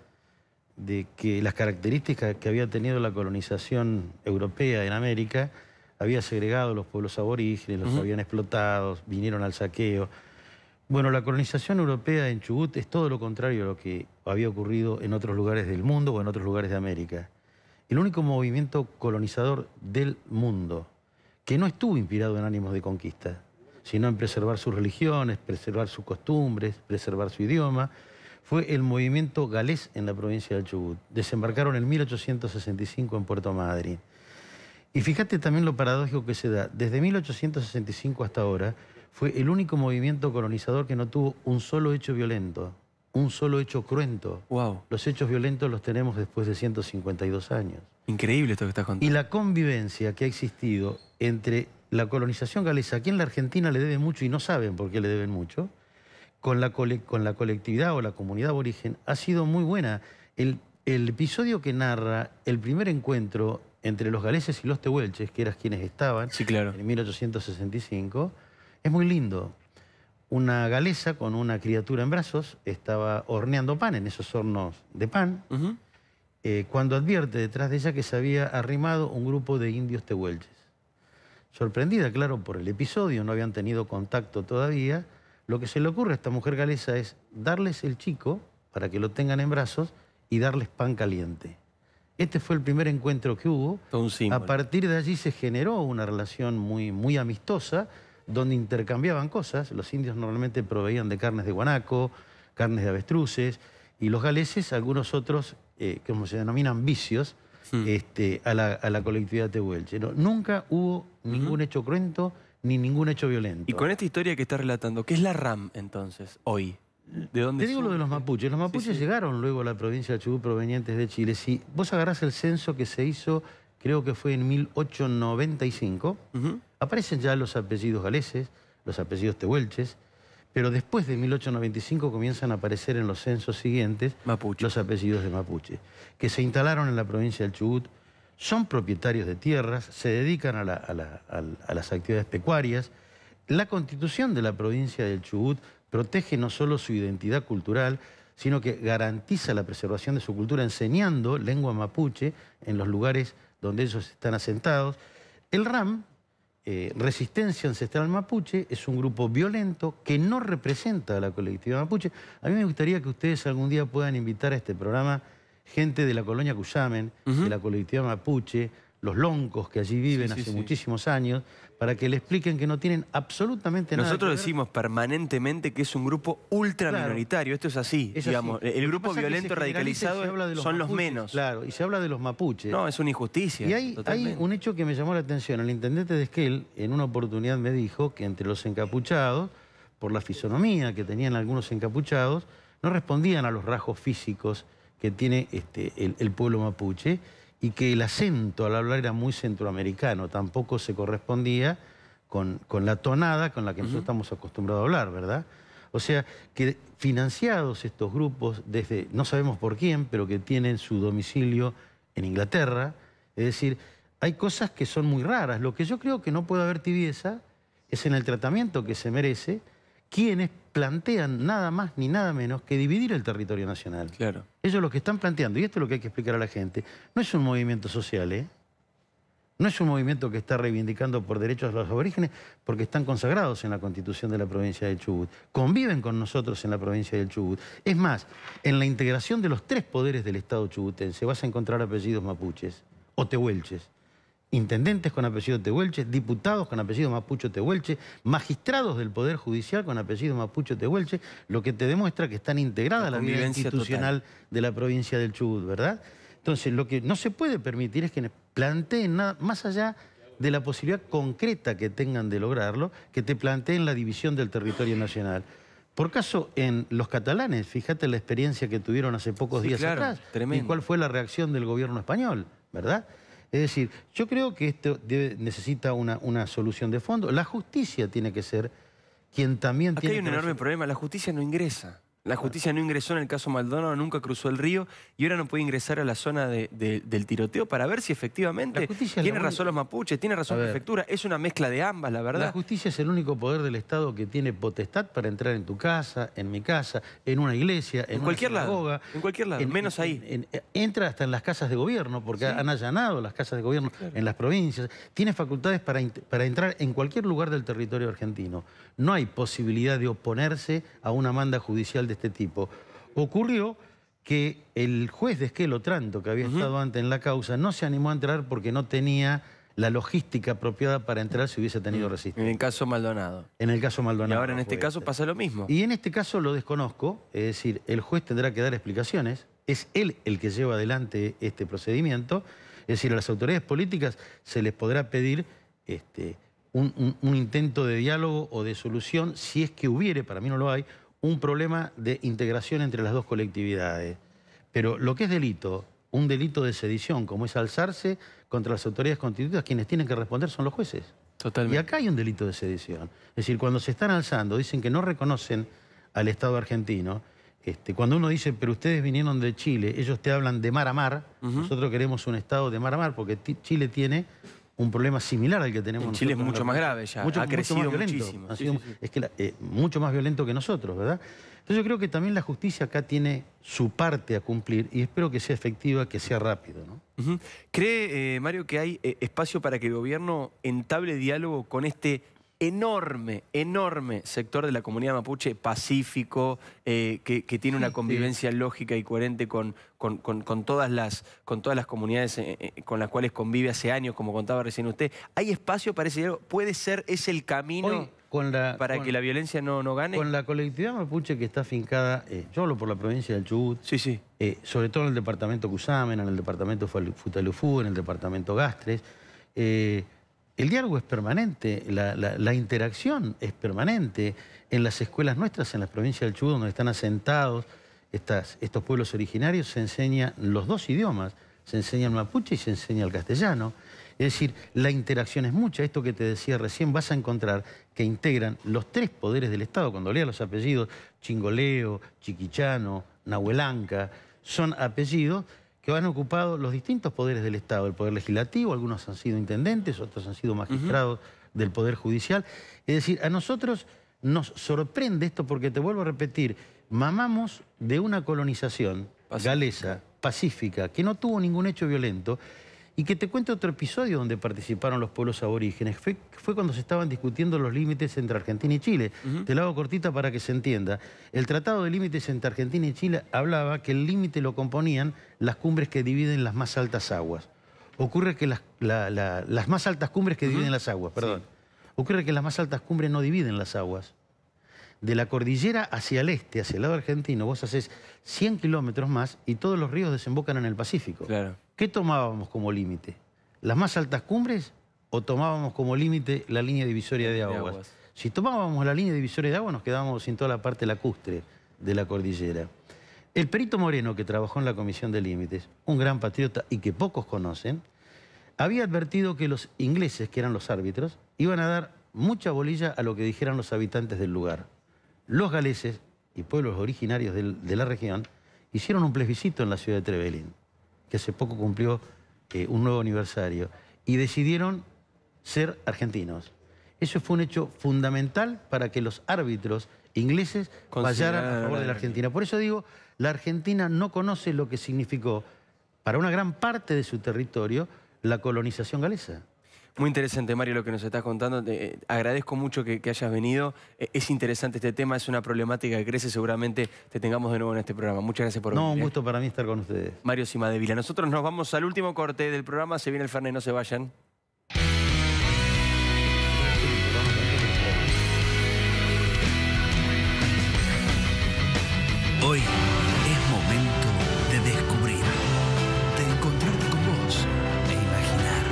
de que las características que había tenido la colonización europea en América había segregado a los pueblos aborígenes, los habían explotado, vinieron al saqueo. Bueno, la colonización europea en Chubut es todo lo contrario a lo que había ocurrido en otros lugares del mundo o en otros lugares de América. El único movimiento colonizador del mundo que no estuvo inspirado en ánimos de conquista, sino en preservar sus religiones, preservar sus costumbres, preservar su idioma, fue el movimiento galés en la provincia de Chubut. Desembarcaron en 1865 en Puerto Madryn. Y fíjate también lo paradójico que se da. Desde 1865 hasta ahora fue el único movimiento colonizador que no tuvo un solo hecho violento, un solo hecho cruento. Wow. Los hechos violentos los tenemos después de 152 años. Increíble esto que estás contando. Y la convivencia que ha existido entre la colonización galesa, aquí en la Argentina le debe mucho y no saben por qué le deben mucho, con la colectividad o la comunidad aborigen, ha sido muy buena. El episodio que narra el primer encuentro entre los galeses y los tehuelches, que eran quienes estaban en 1865, es muy lindo. Una galesa con una criatura en brazos estaba horneando pan en esos hornos de pan, cuando advierte detrás de ella que se había arrimado un grupo de indios tehuelches. Sorprendida, claro, por el episodio, no habían tenido contacto todavía, lo que se le ocurre a esta mujer galesa es darles el chico para que lo tengan en brazos y darles pan caliente. Este fue el primer encuentro que hubo. A partir de allí se generó una relación muy amistosa, donde intercambiaban cosas. Los indios normalmente proveían de carnes de guanaco, carnes de avestruces, y los galeses, algunos otros, como se denominan vicios, a la colectividad tehuelche. No, nunca hubo ningún hecho cruento ni ningún hecho violento. Y con esta historia que está relatando, ¿qué es la RAM entonces, hoy? ¿De dónde Te digo lo de los mapuches. Los mapuches llegaron luego a la provincia de Chubut provenientes de Chile. Si vos agarrás el censo que se hizo, creo que fue en 1895, aparecen ya los apellidos galeses, los apellidos tehuelches, pero después de 1895 comienzan a aparecer en los censos siguientes los apellidos de mapuche, que se instalaron en la provincia del Chubut, son propietarios de tierras, se dedican a las actividades pecuarias. La Constitución de la provincia del Chubut protege no solo su identidad cultural, sino que garantiza la preservación de su cultura enseñando lengua mapuche en los lugares donde ellos están asentados. El RAM, Resistencia Ancestral Mapuche, es un grupo violento que no representa a la colectividad mapuche. A mí me gustaría que ustedes algún día puedan invitar a este programa gente de la colonia Cusamen, de la colectividad mapuche, los loncos que allí viven hace muchísimos años, para que le expliquen que no tienen absolutamente nada. Nosotros decimos permanentemente que es un grupo ultra minoritario. Esto es así, digamos. El grupo violento radicalizado son los menos. Claro, y se habla de los mapuches. No, es una injusticia. Y hay un hecho que me llamó la atención. El intendente de Esquel, en una oportunidad me dijo que entre los encapuchados, por la fisonomía que tenían algunos encapuchados, no respondían a los rasgos físicos que tiene el pueblo mapuche, y que el acento al hablar era muy centroamericano, tampoco se correspondía con la tonada con la que nosotros estamos acostumbrados a hablar, ¿verdad? O sea, que financiados estos grupos desde, no sabemos por quién, pero que tienen su domicilio en Inglaterra, es decir, hay cosas que son muy raras. Lo que yo creo que no puede haber tibieza es en el tratamiento que se merece quienes plantean nada más ni nada menos que dividir el territorio nacional. Claro. Ellos lo que están planteando, y esto es lo que hay que explicar a la gente, no es un movimiento social, ¿eh? No es un movimiento que está reivindicando por derechos de los aborígenes porque están consagrados en la Constitución de la provincia de Chubut. Conviven con nosotros en la provincia del Chubut. Es más, en la integración de los 3 poderes del Estado chubutense vas a encontrar apellidos mapuches o tehuelches. Intendentes con apellido tehuelche, diputados con apellido mapuche tehuelche, magistrados del Poder Judicial con apellido mapuche tehuelche, lo que te demuestra que están integradas a la vida institucional de la provincia del Chubut, ¿verdad? Entonces, lo que no se puede permitir es que planteen nada más allá de la posibilidad concreta que tengan de lograrlo, que te planteen la división del territorio nacional. Por caso, en los catalanes, fíjate la experiencia que tuvieron hace pocos días atrás, y cuál fue la reacción del gobierno español, ¿verdad? Es decir, yo creo que esto necesita una solución de fondo. La justicia tiene que ser quien también tiene que... Acá hay un enorme problema, la justicia no ingresa. La justicia no ingresó en el caso Maldonado, nunca cruzó el río y ahora no puede ingresar a la zona del tiroteo para ver si efectivamente tiene razón los mapuches, tiene razón la prefectura. Es una mezcla de ambas, la verdad. La justicia es el único poder del Estado que tiene potestad para entrar en tu casa, en mi casa, en una iglesia, en cualquier una sinagoga. lado, en cualquier lado, menos ahí. Entra hasta en las casas de gobierno, porque han allanado las casas de gobierno en las provincias. Tiene facultades para entrar en cualquier lugar del territorio argentino. No hay posibilidad de oponerse a una manda judicial de este tipo. Ocurrió que el juez de Esquel Otranto, que había estado antes en la causa, no se animó a entrar porque no tenía la logística apropiada para entrar si hubiese tenido resistencia. En el caso Maldonado. En el caso Maldonado. Y ahora en este caso pasa lo mismo. Y en este caso lo desconozco, es decir, el juez tendrá que dar explicaciones, es él el que lleva adelante este procedimiento, es decir, a las autoridades políticas se les podrá pedir un intento de diálogo o de solución, si es que hubiere, para mí no lo hay, un problema de integración entre las dos colectividades. Pero lo que es delito, un delito de sedición, como es alzarse contra las autoridades constituidas, quienes tienen que responder son los jueces. Totalmente. Y acá hay un delito de sedición. Es decir, cuando se están alzando, dicen que no reconocen al Estado argentino. Cuando uno dice, pero ustedes vinieron de Chile, ellos te hablan de mar a mar, nosotros queremos un Estado de mar a mar, porque Chile tiene un problema similar al que tenemos nosotros. Chile es mucho más grave ya, ha crecido muchísimo. Es que mucho más violento que nosotros, ¿verdad? Entonces yo creo que también la justicia acá tiene su parte a cumplir y espero que sea efectiva, que sea rápido, ¿no? ¿Cree, Mario, que hay espacio para que el gobierno entable diálogo con este enorme sector de la comunidad mapuche, pacífico, que tiene una convivencia lógica y coherente con todas las comunidades con las cuales convive hace años, como contaba recién usted? ¿Hay espacio para ese diálogo? ¿Puede ser ese el camino para que la violencia no gane? Con la colectividad mapuche que está afincada, yo hablo por la provincia del Chubut, sobre todo en el departamento Cusamen, en el departamento Futalufú, en el departamento Gastres, el diálogo es permanente, la interacción es permanente. En las escuelas nuestras, en las provincias del Chubut, donde están asentados estos pueblos originarios, se enseñan los dos idiomas. Se enseña el mapuche y se enseña el castellano. Es decir, la interacción es mucha. Esto que te decía recién, vas a encontrar que integran los tres poderes del Estado. Cuando leas los apellidos, Chingoleo, Chiquichano, Nahuelanca, son apellidos que han ocupado los distintos poderes del Estado. El Poder Legislativo, algunos han sido intendentes, otros han sido magistrados del Poder Judicial. Es decir, a nosotros nos sorprende esto porque, te vuelvo a repetir, mamamos de una colonización galesa, pacífica, que no tuvo ningún hecho violento. Y que te cuento otro episodio donde participaron los pueblos aborígenes. Fue cuando se estaban discutiendo los límites entre Argentina y Chile. Te lo hago cortita para que se entienda. El Tratado de Límites entre Argentina y Chile hablaba que el límite lo componían las cumbres que dividen las más altas aguas. Ocurre que las más altas cumbres que dividen las aguas, perdón. Ocurre que las más altas cumbres no dividen las aguas. De la cordillera hacia el este, hacia el lado argentino, vos haces 100 kilómetros más y todos los ríos desembocan en el Pacífico. Claro. ¿Qué tomábamos como límite? ¿Las más altas cumbres o tomábamos como límite la línea divisoria de aguas? Si tomábamos la línea divisoria de aguas nos quedábamos sin toda la parte lacustre de la cordillera. El Perito Moreno, que trabajó en la Comisión de Límites, un gran patriota y que pocos conocen, había advertido que los ingleses, que eran los árbitros, iban a dar mucha bolilla a lo que dijeran los habitantes del lugar. Los galeses y pueblos originarios de la región hicieron un plebiscito en la ciudad de Trevelin, que hace poco cumplió un nuevo aniversario, y decidieron ser argentinos. Eso fue un hecho fundamental para que los árbitros ingleses fallaran a favor de la Argentina. Por eso digo, la Argentina no conoce lo que significó para una gran parte de su territorio la colonización galesa. Muy interesante, Mario, lo que nos estás contando. Agradezco mucho que hayas venido. Es interesante este tema, es una problemática que crece. Seguramente te tengamos de nuevo en este programa. Muchas gracias por venir. No, un gusto para mí estar con ustedes. Mario Cimadevila. Nosotros nos vamos al último corte del programa. Se viene el Fernet, no se vayan. Hoy es momento de descubrir, de encontrarte con vos e imaginar.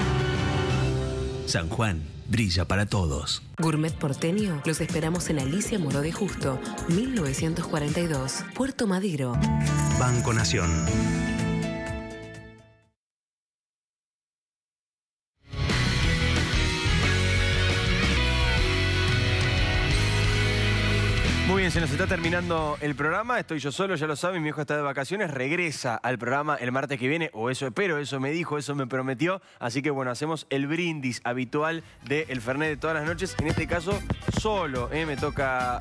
San Juan brilla para todos. Gourmet Porteño, los esperamos en Alicia Moró de Justo, 1942, Puerto Madero. Banco Nación. Muy bien, se nos está terminando el programa. Estoy yo solo, ya lo saben, mi hijo está de vacaciones. Regresa al programa el martes que viene, o eso espero, eso me dijo, eso me prometió. Así que bueno, hacemos el brindis habitual del Fernet de todas las noches. En este caso, solo me toca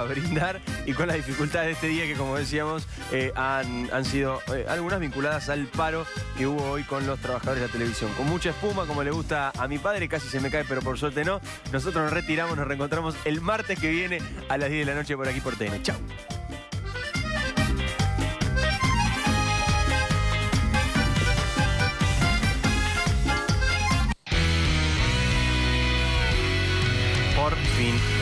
brindar, y con las dificultades de este día que, como decíamos, han sido algunas vinculadas al paro que hubo hoy con los trabajadores de la televisión. Con mucha espuma, como le gusta a mi padre, casi se me cae, pero por suerte no. Nosotros nos retiramos, nos reencontramos el martes que viene a las 10 de la noche por aquí por TN. Chao. Por fin.